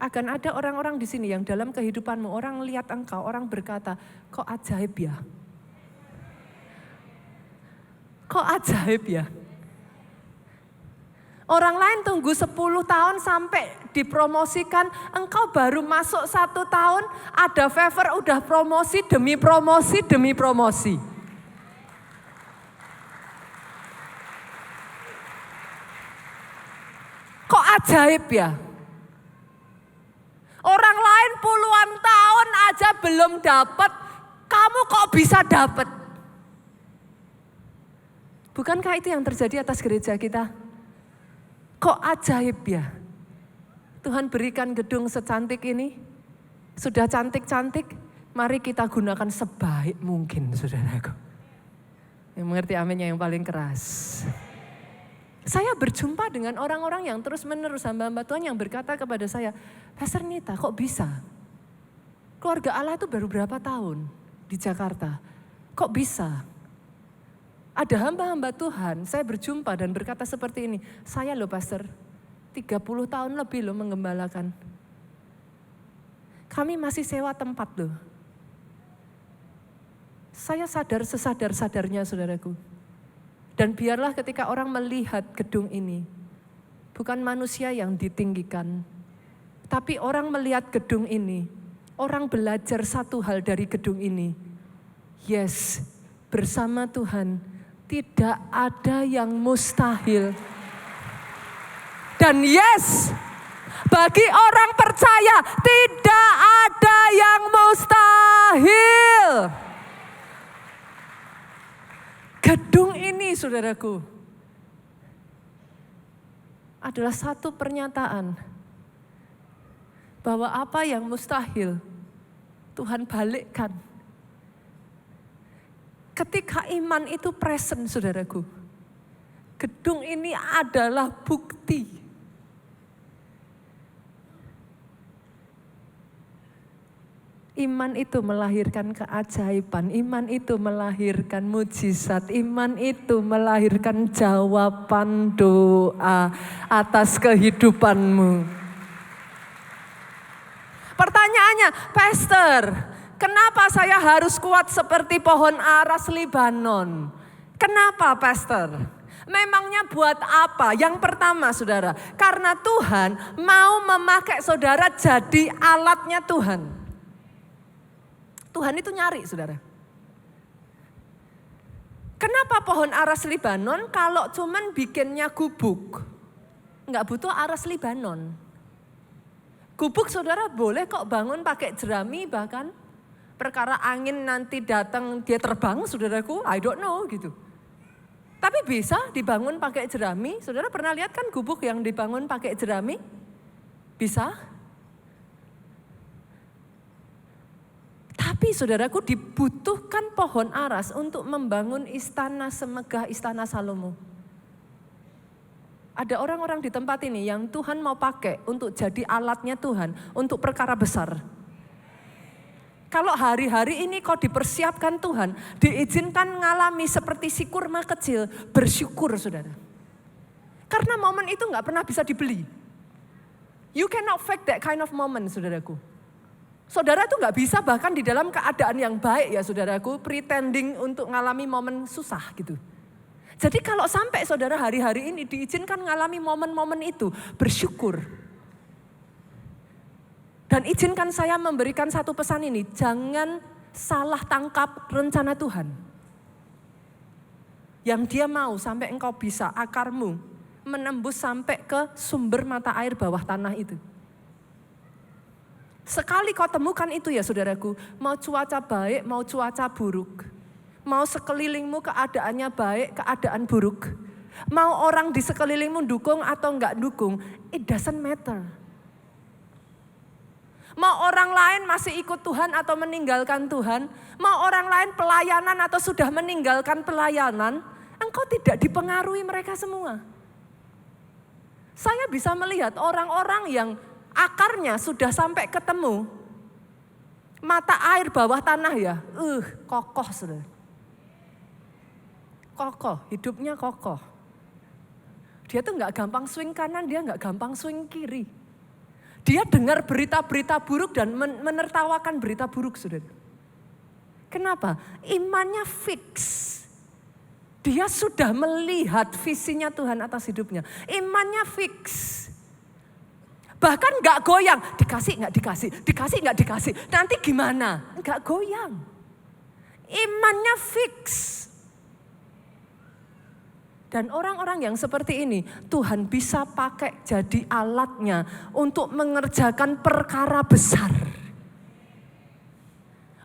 Akan ada orang-orang di sini yang dalam kehidupanmu, orang lihat engkau, orang berkata, kok ajaib ya? Kok ajaib ya? Orang lain tunggu 10 tahun sampai dipromosikan, engkau baru masuk 1 tahun, ada favor udah promosi demi promosi demi promosi. Kok ajaib ya? Orang lain puluhan tahun aja belum dapat, kamu kok bisa dapat? Bukankah itu yang terjadi atas gereja kita? Kok ajaib ya? Tuhan berikan gedung secantik ini, sudah cantik-cantik, mari kita gunakan sebaik mungkin saudaraku. Yang mengerti aminnya yang paling keras. Saya berjumpa dengan orang-orang yang terus-menerus hamba-hamba Tuhan yang berkata kepada saya, Pastor Nita kok bisa? Keluarga Allah itu baru berapa tahun di Jakarta? Kok bisa? Ada hamba-hamba Tuhan, saya berjumpa dan berkata seperti ini, saya loh Pastor, 30 tahun lebih loh menggembalakan. Kami masih sewa tempat loh. Saya sadar sesadar-sadarnya saudaraku. Dan biarlah ketika orang melihat gedung ini, bukan manusia yang ditinggikan, tapi orang melihat gedung ini, orang belajar satu hal dari gedung ini. Yes, bersama Tuhan tidak ada yang mustahil. Dan yes, bagi orang percaya tidak ada yang mustahil. Gedung ini saudaraku adalah satu pernyataan bahwa apa yang mustahil Tuhan balikkan. Ketika iman itu present saudaraku, gedung ini adalah bukti. Iman itu melahirkan keajaiban, iman itu melahirkan mujizat, iman itu melahirkan jawaban doa atas kehidupanmu. Pertanyaannya, Pastor, kenapa saya harus kuat seperti pohon aras Libanon? Kenapa, Pastor? Memangnya buat apa? Yang pertama, saudara, karena Tuhan mau memakai saudara jadi alatnya Tuhan. Tuhan itu nyari, saudara. Kenapa pohon aras Libanon kalau cuman bikinnya gubuk? Enggak butuh aras Libanon. Gubuk saudara boleh kok bangun pakai jerami bahkan. Perkara angin nanti datang dia terbang saudaraku, I don't know gitu. Tapi bisa dibangun pakai jerami. Saudara pernah lihat kan gubuk yang dibangun pakai jerami? Bisa. Tapi saudaraku dibutuhkan pohon aras untuk membangun istana semegah istana Salomo. Ada orang-orang di tempat ini yang Tuhan mau pakai untuk jadi alatnya Tuhan untuk perkara besar. Kalau hari-hari ini kau dipersiapkan Tuhan, diizinkan ngalami seperti si kurma kecil, bersyukur saudara. Karena momen itu gak pernah bisa dibeli. You cannot fake that kind of moment saudaraku. Saudara tuh gak bisa bahkan di dalam keadaan yang baik ya saudaraku, pretending untuk ngalami momen susah gitu. Jadi kalau sampai saudara hari-hari ini diizinkan ngalami momen-momen itu, bersyukur. Dan izinkan saya memberikan satu pesan ini, jangan salah tangkap rencana Tuhan. Yang dia mau sampai engkau bisa akarmu menembus sampai ke sumber mata air bawah tanah itu. Sekali kau temukan itu ya saudaraku, mau cuaca baik, mau cuaca buruk. Mau sekelilingmu keadaannya baik, keadaan buruk. Mau orang di sekelilingmu dukung atau enggak dukung, it doesn't matter. Mau orang lain masih ikut Tuhan atau meninggalkan Tuhan, mau orang lain pelayanan atau sudah meninggalkan pelayanan, engkau tidak dipengaruhi mereka semua. Saya bisa melihat orang-orang yang akarnya sudah sampai ketemu mata air bawah tanah ya, kokoh saudara. Kokoh, hidupnya kokoh. Dia tuh gak gampang swing kanan, dia gak gampang swing kiri. Dia dengar berita-berita buruk dan menertawakan berita buruk saudara. Kenapa? Imannya fix. Dia sudah melihat visinya Tuhan atas hidupnya. Imannya fix. Bahkan gak goyang, dikasih gak dikasih, dikasih gak dikasih. Nanti gimana? Gak goyang. Imannya fix. Dan orang-orang yang seperti ini Tuhan bisa pakai jadi alatnya untuk mengerjakan perkara besar.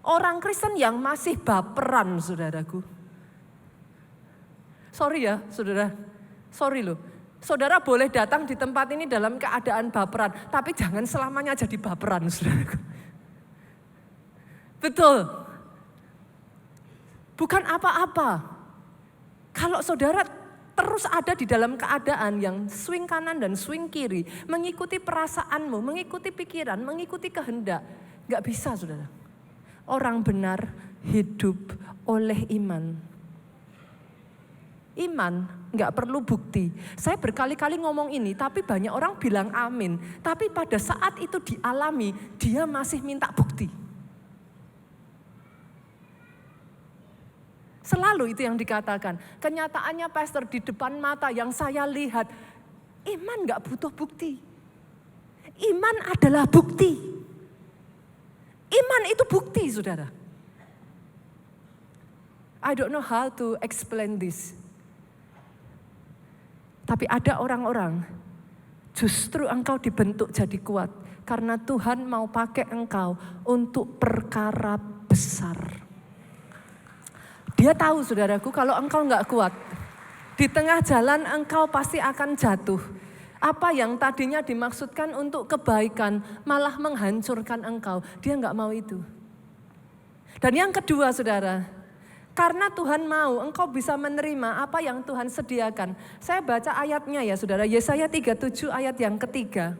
Orang Kristen yang masih baperan saudaraku. Sorry ya saudara, sorry loh. Saudara boleh datang di tempat ini dalam keadaan baperan, tapi jangan selamanya jadi baperan saudaraku. Betul. Bukan apa-apa. Kalau saudara terus ada di dalam keadaan yang swing kanan dan swing kiri, mengikuti perasaanmu, mengikuti pikiran, mengikuti kehendak. Gak bisa saudara. Orang benar hidup oleh iman. Iman nggak perlu bukti. Saya berkali-kali ngomong ini, tapi banyak orang bilang amin. Tapi pada saat itu dialami, dia masih minta bukti. Selalu itu yang dikatakan. Kenyataannya pastor di depan mata yang saya lihat, iman nggak butuh bukti. Iman adalah bukti. Iman itu bukti, saudara. I don't know how to explain this. Tapi ada orang-orang, justru engkau dibentuk jadi kuat. Karena Tuhan mau pakai engkau untuk perkara besar. Dia tahu, saudaraku, kalau engkau enggak kuat, di tengah jalan engkau pasti akan jatuh. Apa yang tadinya dimaksudkan untuk kebaikan, malah menghancurkan engkau. Dia enggak mau itu. Dan yang kedua, saudara, karena Tuhan mau, engkau bisa menerima apa yang Tuhan sediakan. Saya baca ayatnya ya, saudara. Yesaya 37 ayat yang ketiga.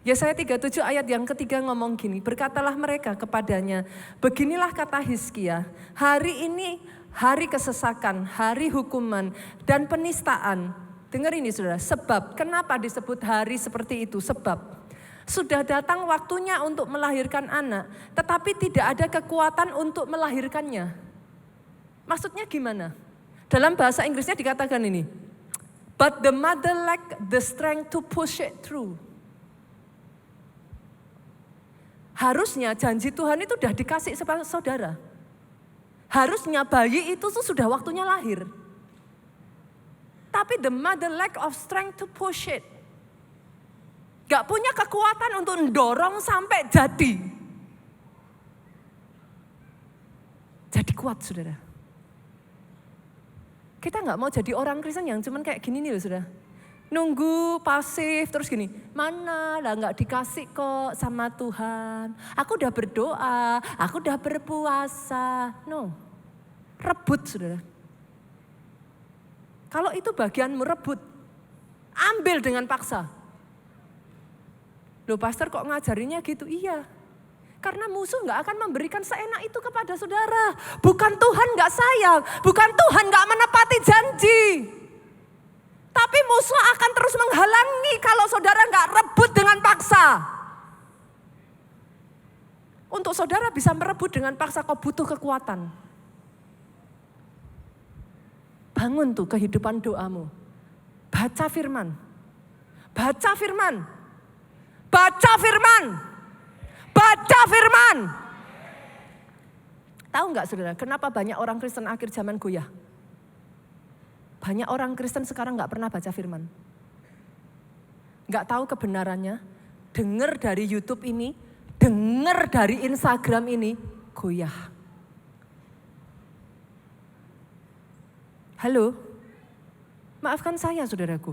Yesaya 37 ayat yang ketiga ngomong gini, berkatalah mereka kepadanya, beginilah kata Hizkia, hari ini hari kesesakan, hari hukuman dan penistaan. Dengar ini, saudara, sebab kenapa disebut hari seperti itu? Sebab sudah datang waktunya untuk melahirkan anak, tetapi tidak ada kekuatan untuk melahirkannya. Maksudnya gimana? Dalam bahasa Inggrisnya dikatakan ini, but the mother lack the strength to push it through. Harusnya janji Tuhan itu sudah dikasih kepada saudara. Harusnya bayi itu sudah waktunya lahir. Tapi the mother lack of strength to push it. Gak punya kekuatan untuk mendorong sampai jadi. Jadi kuat, saudara. Kita gak mau jadi orang Kristen yang cuman kayak gini nih loh, saudara. Nunggu pasif terus gini, mana lah gak dikasih kok sama Tuhan. Aku udah berdoa, aku udah berpuasa. No, rebut, saudara. Kalau itu bagianmu rebut, ambil dengan paksa. Loh pastor kok ngajarinya gitu? Iya, karena musuh gak akan memberikan seenak itu kepada saudara. Bukan Tuhan gak sayang, bukan Tuhan gak menepati janji. Tapi musuh akan terus menghalangi kalau saudara gak rebut dengan paksa. Untuk saudara bisa merebut dengan paksa, kau butuh kekuatan. Bangun tuh kehidupan doamu. Baca firman. Baca firman. Baca firman. Baca firman. Tahu gak, saudara, kenapa banyak orang Kristen akhir zaman goyah? Banyak orang Kristen sekarang gak pernah baca firman. Gak tahu kebenarannya, dengar dari YouTube ini, dengar dari Instagram ini, goyah. Halo, maafkan saya, saudaraku.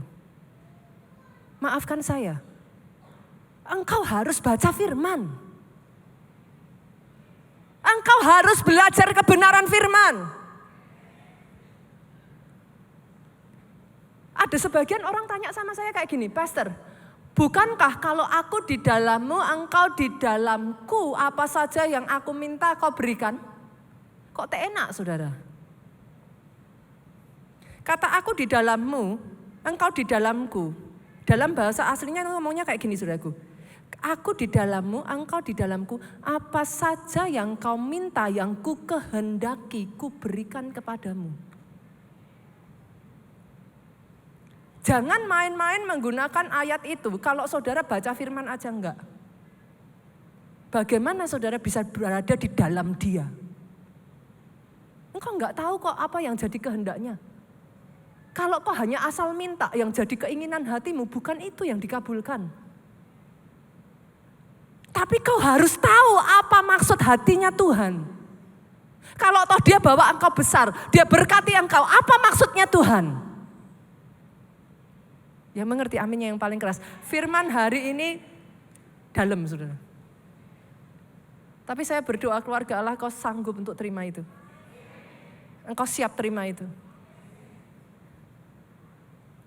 Maafkan saya. Engkau harus baca firman. Engkau harus belajar kebenaran firman. Ada sebagian orang tanya sama saya kayak gini, pastor, bukankah kalau aku di dalammu, engkau di dalamku, apa saja yang aku minta kau berikan? Kok tak enak, saudara? Kata aku di dalammu, engkau di dalamku. Dalam bahasa aslinya ngomongnya kayak gini, saudaraku. Aku di dalammu, engkau di dalamku, apa saja yang kau minta, yang ku kehendaki, ku berikan kepadamu. Jangan main-main menggunakan ayat itu kalau saudara baca firman aja enggak. Bagaimana saudara bisa berada di dalam dia? Engkau enggak tahu kok apa yang jadi kehendaknya. Kalau kau hanya asal minta, yang jadi keinginan hatimu bukan itu yang dikabulkan. Tapi kau harus tahu apa maksud hatinya Tuhan. Kalau toh dia bawa engkau besar, dia berkati engkau, apa maksudnya Tuhan? Ya mengerti aminnya yang paling keras. Firman hari ini dalam, saudara. Tapi saya berdoa keluarga Allah, kau sanggup untuk terima itu. Engkau siap terima itu.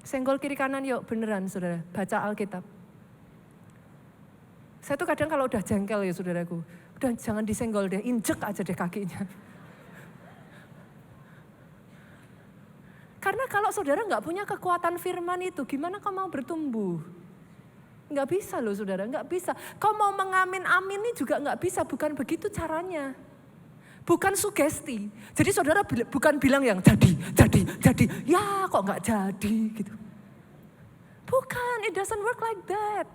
Senggol kiri kanan yuk, beneran saudara, baca Alkitab. Saya tuh kadang kalau udah jengkel ya saudaraku, udah jangan disenggol deh, injek aja deh kakinya. Karena kalau saudara nggak punya kekuatan firman itu, gimana kau mau bertumbuh? Nggak bisa loh saudara, nggak bisa. Kau mau mengamin-amini juga nggak bisa, bukan begitu caranya. Bukan sugesti. Jadi saudara bukan bilang yang jadi. Ya kok nggak jadi gitu. Bukan, it doesn't work like that.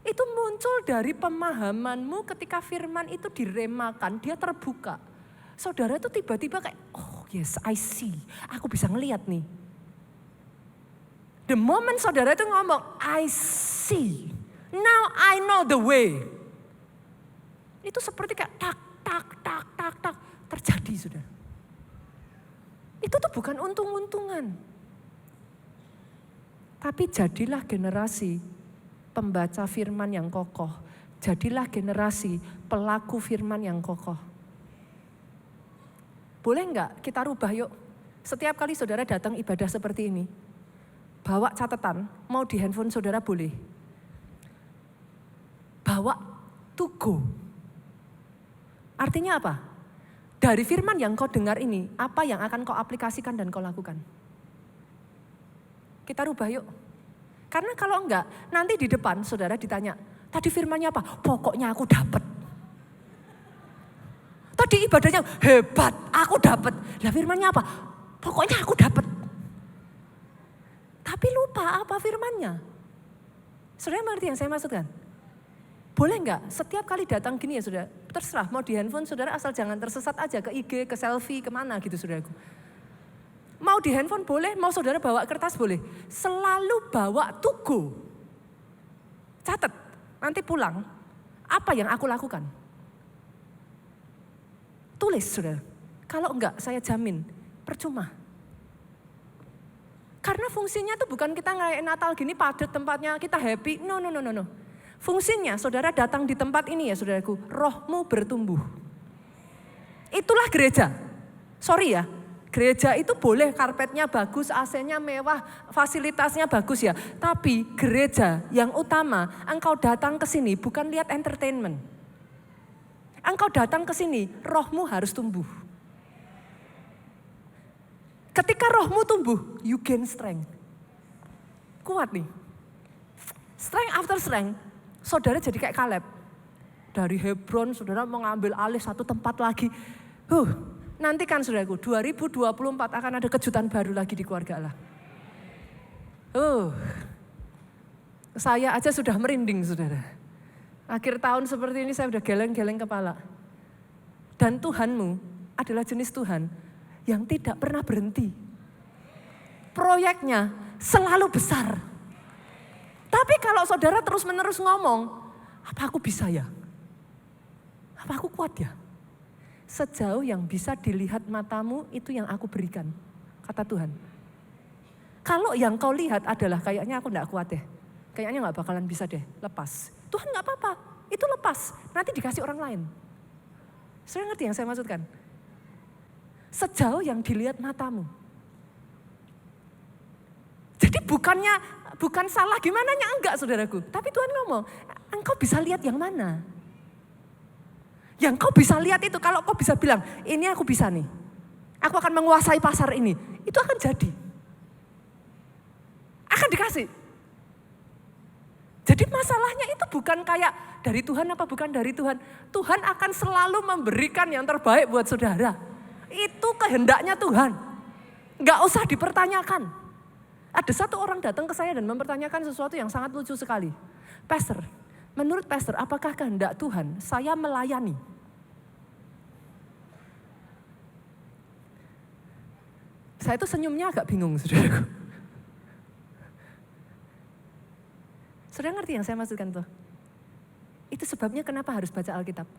Itu muncul dari pemahamanmu ketika firman itu diremakan, dia terbuka. Saudara itu tiba-tiba kayak, oh yes I see, aku bisa ngelihat nih. The moment saudara itu ngomong, I see, now I know the way. Itu seperti kayak tak, terjadi saudara. Itu tuh bukan untung-untungan. Tapi jadilah generasi pembaca firman yang kokoh. Jadilah generasi pelaku firman yang kokoh. Boleh enggak kita rubah yuk? Setiap kali saudara datang ibadah seperti ini, bawa catatan, mau di handphone saudara boleh. Bawa to go. Artinya apa? Dari firman yang kau dengar ini, apa yang akan kau aplikasikan dan kau lakukan? Kita rubah yuk. Karena kalau enggak, nanti di depan saudara ditanya, tadi firmannya apa? Pokoknya aku dapat. Tadi ibadahnya hebat, aku dapat. Lah firmannya apa? Pokoknya aku dapat. Tapi lupa apa firmannya. Saudara mengerti yang saya maksudkan? Boleh enggak setiap kali datang gini ya saudara, terserah mau di handphone saudara asal jangan tersesat aja ke IG, ke selfie, kemana gitu saudaraku. Mau di handphone boleh, mau saudara bawa kertas boleh. Selalu bawa to go. Catat, nanti pulang, apa yang aku lakukan? Tulis saudara, kalau enggak saya jamin, percuma. Karena fungsinya itu bukan kita ngerayain Natal gini padat tempatnya, kita happy, no. Fungsinya saudara datang di tempat ini ya saudaraku, rohmu bertumbuh. Itulah gereja. Sorry ya, gereja itu boleh karpetnya bagus, AC-nya mewah, fasilitasnya bagus ya. Tapi gereja yang utama, engkau datang ke sini bukan lihat entertainment. Engkau datang ke sini, rohmu harus tumbuh. Ketika rohmu tumbuh, you gain strength. Kuat nih. Strength after strength, saudara jadi kayak Kaleb. Dari Hebron, saudara mau ngambil alih satu tempat lagi. Nanti kan saudaraku, 2024 akan ada kejutan baru lagi di keluarga Allah. Saya aja sudah merinding saudara. Akhir tahun seperti ini saya sudah geleng-geleng kepala. Dan Tuhanmu adalah jenis Tuhan yang tidak pernah berhenti. Proyeknya selalu besar. Tapi kalau saudara terus-menerus ngomong, apa aku bisa ya? Apa aku kuat ya? Sejauh yang bisa dilihat matamu itu yang aku berikan, kata Tuhan. Kalau yang kau lihat adalah kayaknya aku enggak kuat deh. Kayaknya enggak bakalan bisa deh, lepas. Tuhan enggak apa-apa, itu lepas. Nanti dikasih orang lain. Saudara ngerti yang saya maksudkan? Sejauh yang dilihat matamu. Jadi bukan salah gimananya, enggak saudaraku. Tapi Tuhan ngomong, engkau bisa lihat yang mana? Yang kau bisa lihat itu, kalau kau bisa bilang, ini aku bisa nih. Aku akan menguasai pasar ini. Itu akan jadi. Akan dikasih. Jadi masalahnya itu bukan kayak dari Tuhan apa bukan dari Tuhan. Tuhan akan selalu memberikan yang terbaik buat saudara. Itu kehendaknya Tuhan. Enggak usah dipertanyakan. Ada satu orang datang ke saya dan mempertanyakan sesuatu yang sangat lucu sekali. Pastor, menurut Pastor, apakah kehendak Tuhan saya melayani? Saya itu senyumnya agak bingung, saudaraku. Saudara ngerti yang saya maksudkan tuh? Itu sebabnya kenapa harus baca Alkitab.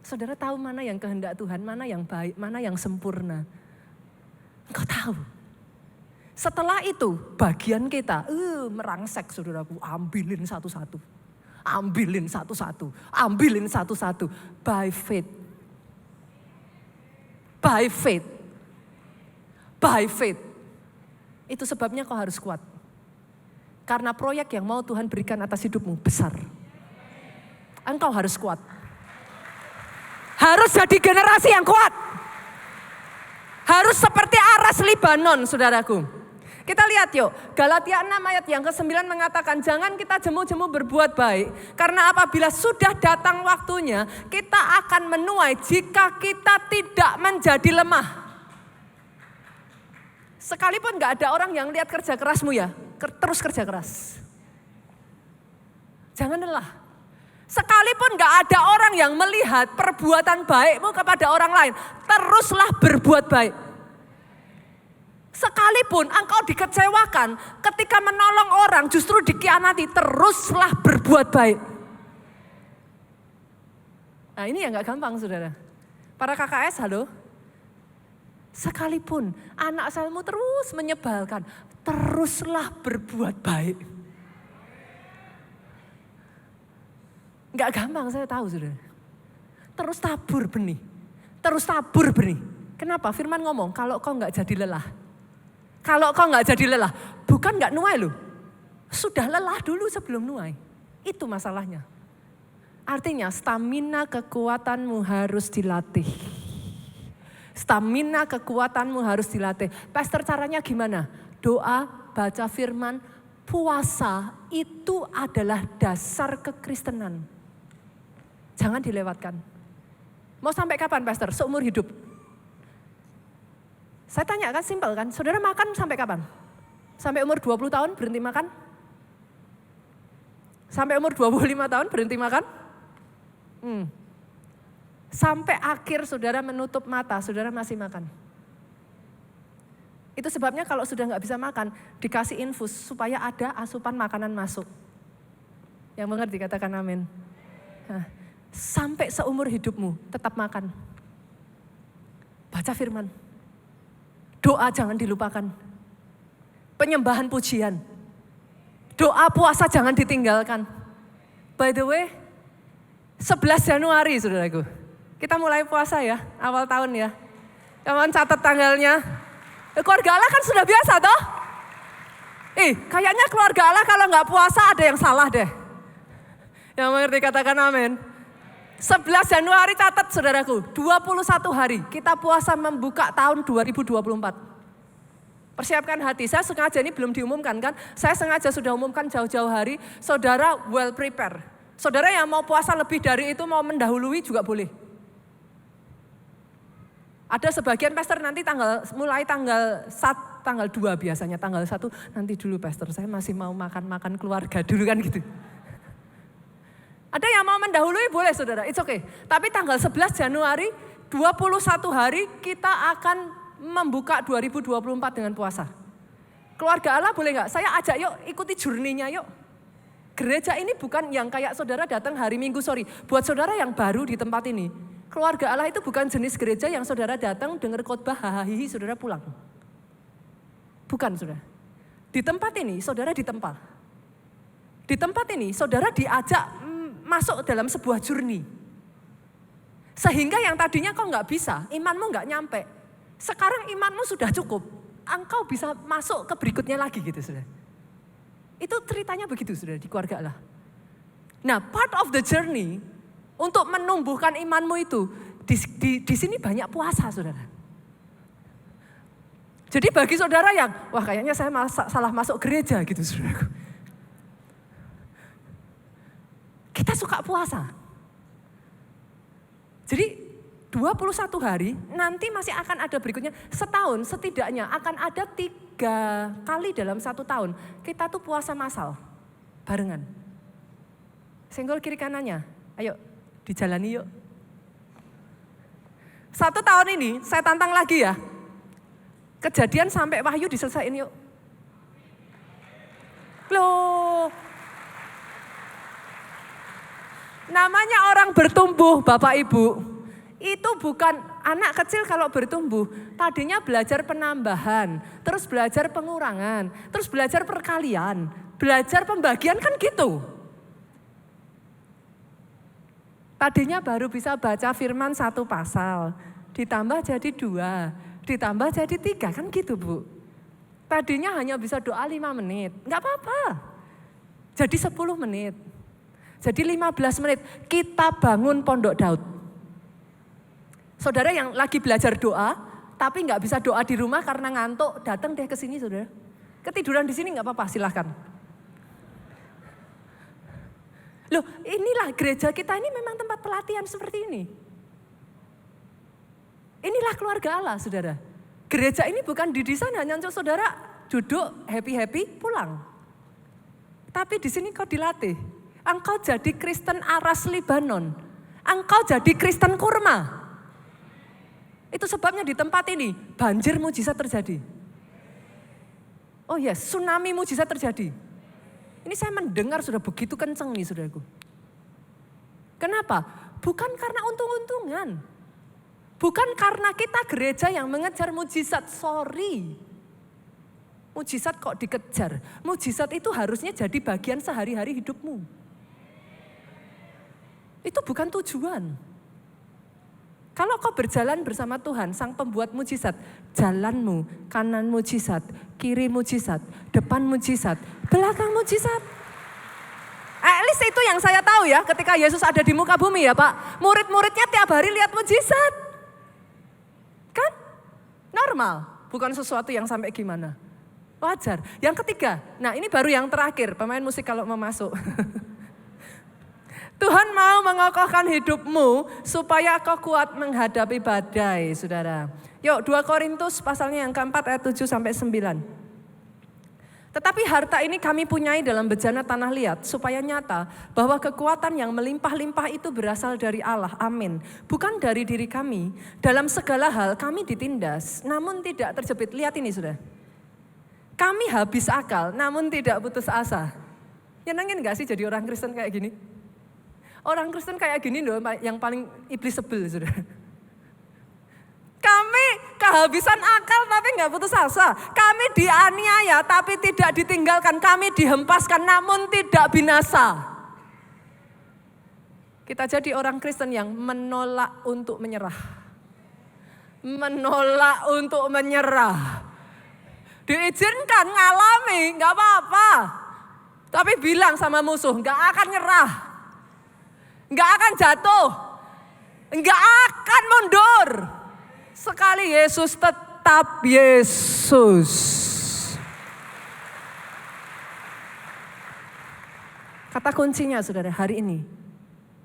Saudara tahu mana yang kehendak Tuhan, mana yang baik, mana yang sempurna. Engkau tahu. Setelah itu bagian kita merangsek saudaraku, ambilin satu-satu. Ambilin satu-satu, ambilin satu-satu. By faith. By faith. By faith. Itu sebabnya kau harus kuat. Karena proyek yang mau Tuhan berikan atas hidupmu besar. Engkau harus kuat. Harus jadi generasi yang kuat. Harus seperti aras Libanon, saudaraku. Kita lihat yuk, Galatia 6 ayat yang ke-9 mengatakan, jangan kita jemu-jemu berbuat baik. Karena apabila sudah datang waktunya, kita akan menuai jika kita tidak menjadi lemah. Sekalipun gak ada orang yang lihat kerja kerasmu ya, terus kerja keras. Jangan lelah. Sekalipun gak ada orang yang melihat perbuatan baikmu kepada orang lain, teruslah berbuat baik. Sekalipun engkau dikecewakan ketika menolong orang justru dikhianati, teruslah berbuat baik. Nah ini yang gak gampang saudara. Para KKS halo. Sekalipun anak salmu terus menyebalkan, teruslah berbuat baik. Gak gampang saya tahu saudara. Terus tabur benih. Terus tabur benih. Kenapa? Firman ngomong kalau kau gak jadi lelah. Kalau kau gak jadi lelah, bukan gak nuai loh. Sudah lelah dulu sebelum nuai. Itu masalahnya. Artinya stamina kekuatanmu harus dilatih. Stamina kekuatanmu harus dilatih. Pastor caranya gimana? Doa, baca firman, puasa itu adalah dasar kekristenan. Jangan dilewatkan. Mau sampai kapan pastor? Seumur hidup. Saya tanya kan simpel kan, saudara makan sampai kapan? Sampai umur 20 tahun berhenti makan? Sampai umur 25 tahun berhenti makan? Sampai akhir saudara menutup mata, saudara masih makan. Itu sebabnya kalau sudah gak bisa makan, dikasih infus supaya ada asupan makanan masuk. Yang mengerti katakan amin. Nah, sampai seumur hidupmu tetap makan. Baca firman. Doa jangan dilupakan. Penyembahan pujian. Doa puasa jangan ditinggalkan. By the way, 11 Januari saudaraku. Kita mulai puasa ya, awal tahun ya. Kawan catat tanggalnya. Keluarga Allah kan sudah biasa toh? Kayaknya keluarga Allah kalau nggak puasa ada yang salah deh. Yang mengerti katakan amin. 11 Januari catat saudaraku, 21 hari kita puasa membuka tahun 2024. Persiapkan hati, saya sengaja ini belum diumumkan kan, saya sengaja sudah umumkan jauh-jauh hari, saudara well prepare. Saudara yang mau puasa lebih dari itu, mau mendahului juga boleh. Ada sebagian pastor nanti mulai tanggal 2 biasanya, tanggal 1 nanti dulu pastor, saya masih mau makan-makan keluarga dulu kan gitu. Ada yang mau mendahului boleh saudara, it's okay. Tapi tanggal 11 Januari, 21 hari kita akan membuka 2024 dengan puasa. Keluarga Allah boleh gak? Saya ajak yuk ikuti journey-nya yuk. Gereja ini bukan yang kayak saudara datang hari Minggu, buat saudara yang baru di tempat ini. Keluarga Allah itu bukan jenis gereja yang saudara datang dengar khotbah hahaha saudara pulang. Bukan saudara. Di tempat ini saudara ditempa. Di tempat ini saudara diajak masuk dalam sebuah journey. Sehingga yang tadinya kau gak bisa, imanmu gak nyampe. Sekarang imanmu sudah cukup, engkau bisa masuk ke berikutnya lagi gitu saudara. Itu ceritanya begitu saudara di keluarga Allah. Nah part of the journey, untuk menumbuhkan imanmu itu, di sini banyak puasa saudara. Jadi bagi saudara yang, wah kayaknya saya salah masuk gereja gitu saudara. Kita suka puasa. Jadi 21 hari nanti masih akan ada berikutnya. Setahun setidaknya akan ada 3 kali dalam 1 tahun. Kita tuh puasa massal. Barengan. Senggol kiri kanannya. Ayo dijalani yuk. 1 tahun ini saya tantang lagi ya. Kejadian sampai Wahyu diselesain yuk. Loh. Namanya orang bertumbuh Bapak Ibu, itu bukan anak kecil kalau bertumbuh. Tadinya belajar penambahan, terus belajar pengurangan, terus belajar perkalian, belajar pembagian kan gitu. Tadinya baru bisa baca firman 1 pasal, ditambah jadi 2, ditambah jadi 3 kan gitu Bu. Tadinya hanya bisa doa 5 menit, gak apa-apa. Jadi 10 menit. Jadi 15 menit kita bangun Pondok Daud. Saudara yang lagi belajar doa, tapi nggak bisa doa di rumah karena ngantuk, datang deh ke sini saudara. Ketiduran di sini nggak apa-apa, silahkan. Loh, inilah gereja kita ini memang tempat pelatihan seperti ini. Inilah keluarga Allah, saudara. Gereja ini bukan didesain hanya untuk saudara duduk happy-happy pulang. Tapi di sini kau dilatih. Engkau jadi Kristen Aras Libanon. Engkau jadi Kristen kurma. Itu sebabnya di tempat ini banjir mujizat terjadi. Oh yes, tsunami mujizat terjadi. Ini saya mendengar sudah begitu kenceng nih saudaraku. Kenapa? Bukan karena untung-untungan. Bukan karena kita gereja yang mengejar mujizat, sorry. Mujizat kok dikejar? Mujizat itu harusnya jadi bagian sehari-hari hidupmu. Itu bukan tujuan. Kalau kau berjalan bersama Tuhan, sang pembuat mujizat, jalanmu, kanan mujizat, kiri mujizat, depan mujizat, belakang mujizat. At least itu yang saya tahu ya, ketika Yesus ada di muka bumi ya Pak. Murid-muridnya tiap hari lihat mujizat. Kan? Normal, bukan sesuatu yang sampai gimana. Wajar. Yang ketiga, nah ini baru yang terakhir, pemain musik kalau mau masuk. Tuhan mau mengokohkan hidupmu supaya kau kuat menghadapi badai, saudara. Yuk 2 Korintus pasalnya yang keempat ayat 7 sampai 9. Tetapi harta ini kami punyai dalam bejana tanah liat supaya nyata bahwa kekuatan yang melimpah-limpah itu berasal dari Allah. Amin. Bukan dari diri kami. Dalam segala hal kami ditindas namun tidak terjepit. Lihat ini sudah. Kami habis akal namun tidak putus asa. Nyenengin gak sih jadi orang Kristen kayak gini? Orang Kristen kayak gini loh yang paling iblis sebel saudara. Kami kehabisan akal tapi gak putus asa. Kami dianiaya tapi tidak ditinggalkan. Kami dihempaskan namun tidak binasa. Kita jadi orang Kristen yang menolak untuk menyerah. Menolak untuk menyerah. Diizinkan ngalami gak apa-apa. Tapi bilang sama musuh gak akan nyerah. Enggak akan jatuh, enggak akan mundur. Sekali Yesus tetap Yesus. Kata kuncinya saudara hari ini,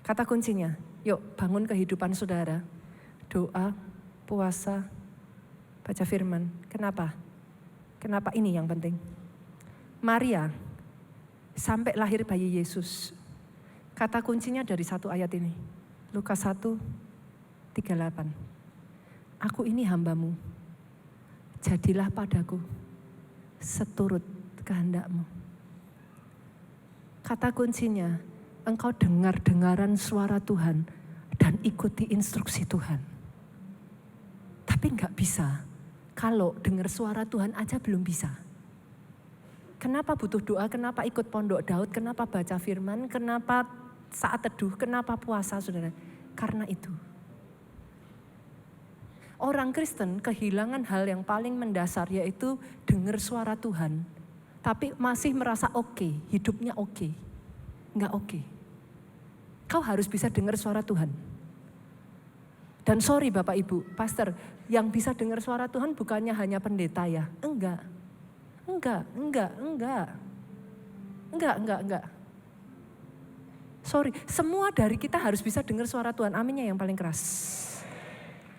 kata kuncinya, yuk bangun kehidupan saudara. Doa, puasa, baca firman. Kenapa? Kenapa ini yang penting? Maria sampai lahir bayi Yesus. Kata kuncinya dari satu ayat ini. Lukas 1:38. Aku ini hambamu. Jadilah padaku seturut kehendakmu. Kata kuncinya, engkau dengar-dengaran suara Tuhan dan ikuti instruksi Tuhan. Tapi enggak bisa kalau dengar suara Tuhan aja belum bisa. Kenapa butuh doa, kenapa ikut pondok Daud, kenapa baca firman, kenapa saat teduh, kenapa puasa saudara? Karena itu. Orang Kristen kehilangan hal yang paling mendasar yaitu dengar suara Tuhan. Tapi masih merasa oke, hidupnya oke. Enggak oke. Kau harus bisa dengar suara Tuhan. Dan sorry Bapak Ibu, pastor, yang bisa dengar suara Tuhan bukannya hanya pendeta ya. Enggak. Sorry, semua dari kita harus bisa dengar suara Tuhan. Aminnya yang paling keras.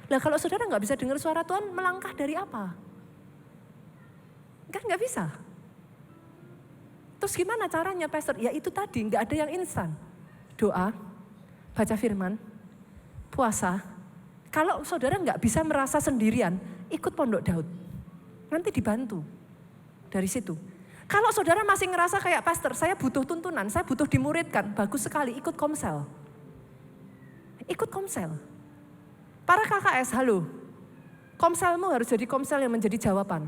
Nah kalau saudara gak bisa dengar suara Tuhan, melangkah dari apa? Kan gak bisa. Terus gimana caranya pastor? Ya itu tadi, gak ada yang instan. Doa, baca firman, puasa. Kalau saudara gak bisa merasa sendirian, ikut pondok Daud. Nanti dibantu dari situ. Kalau saudara masih ngerasa kayak pastor, saya butuh tuntunan, saya butuh dimuridkan, bagus sekali, ikut komsel. Ikut komsel. Para KKS, halo. Komselmu harus jadi komsel yang menjadi jawaban.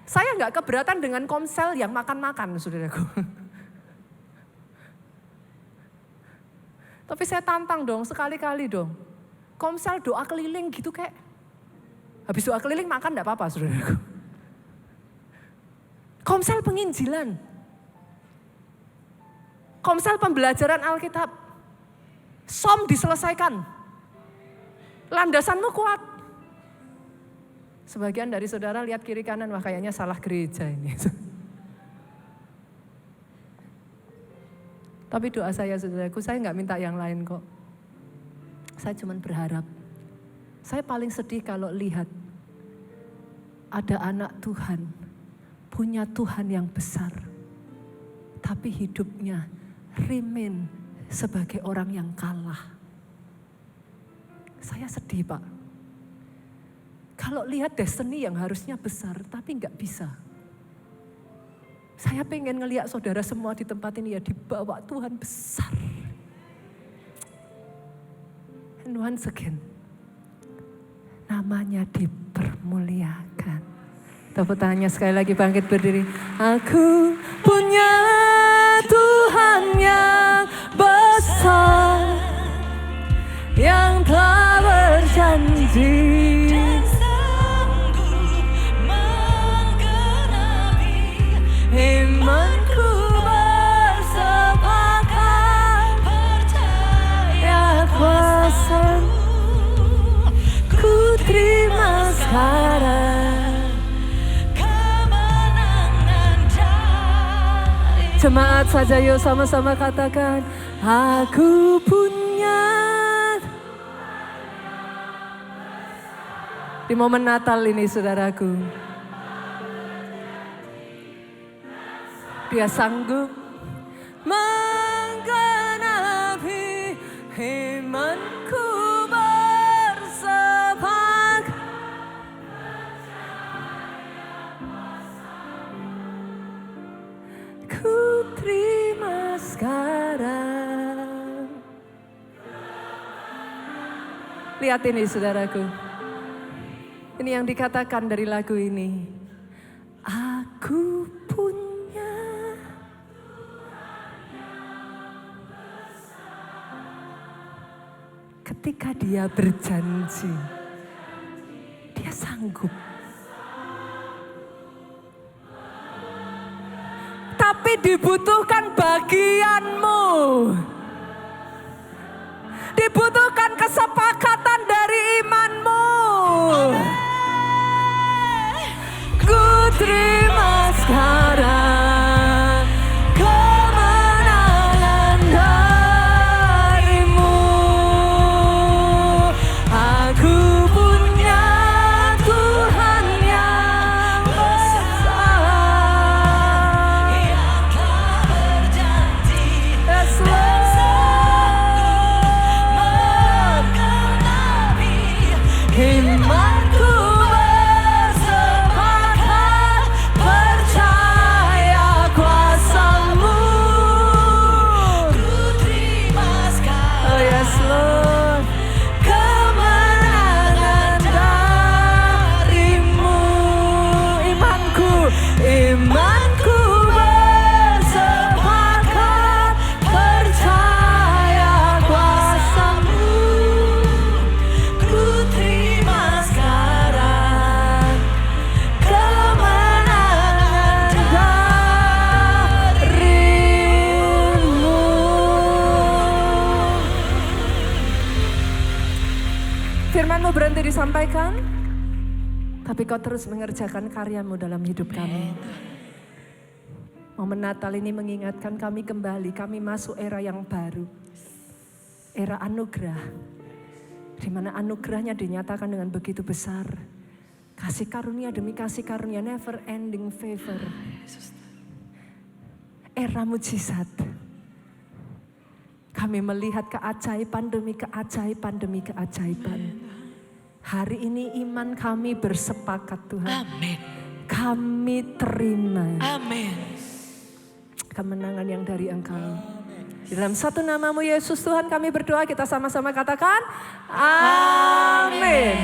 Saya gak keberatan dengan komsel yang makan-makan, saudaraku. Tapi saya tantang dong, sekali-kali dong. Komsel doa keliling gitu kayak. Habis doa keliling makan gak apa-apa, saudaraku. Komsel penginjilan. Komsel pembelajaran Alkitab. Som diselesaikan. Landasanmu kuat. Sebagian dari saudara lihat kiri kanan, wah kayaknya salah gereja ini. Tapi doa saya saudaraku, saya nggak minta yang lain kok. Saya cuma berharap. Saya paling sedih kalau lihat ada anak Tuhan, punya Tuhan yang besar. Tapi hidupnya remain sebagai orang yang kalah. Saya sedih Pak. Kalau lihat destiny yang harusnya besar, tapi nggak bisa. Saya pengen ngelihat saudara semua di tempat ini ya dibawa Tuhan besar. And once again, namanya dipermuliakan. Tepuk tangannya sekali lagi, bangkit berdiri. Aku punya Tuhan yang besar, yang telah berjanji. Imanku bersepakat percaya kuasa-Mu, ku terima sekarang kemenangan dari. Jemaat saja yuk sama-sama katakan, aku punya. Di momen Natal ini saudaraku, Dia sanggup menggenapi imanku bersepakat. Ku terima sekarang. Lihat ini saudaraku. Ini yang dikatakan dari lagu ini. Aku punya. Ketika Dia berjanji, Dia sanggup. Tapi dibutuhkan bagianmu. Dibutuhkan kesepakatan dari imanmu. Ku terima sekarang kemenangan dari-Mu. Aku punya Tuhan yang besar, yang telah berjanji dan sanggup menggenapi imanku bersepakat percaya kuasa-Mu. Ku terima sekarang. Oh yes Lord. Kemenangan dari-Mu. Imanku bersepakat percaya kuasa-Mu. Ku terima sekarang kemenangan dari-Mu. Firman-Mu berhenti disampaikan, tapi Kau terus mengerjakan karya-Mu dalam hidup kami. Momen Natal ini mengingatkan kami kembali, kami masuk era yang baru. Era anugerah, di mana anugerahnya dinyatakan dengan begitu besar. Kasih karunia demi kasih karunia, never ending favor. Era mujizat. Kami melihat keajaiban demi keajaiban demi keajaiban. Hari ini iman kami bersepakat Tuhan. Amin. Kami terima. Amin. Kemenangan yang dari Engkau. Di dalam satu nama-Mu Yesus Tuhan kami berdoa, kita sama-sama katakan amin.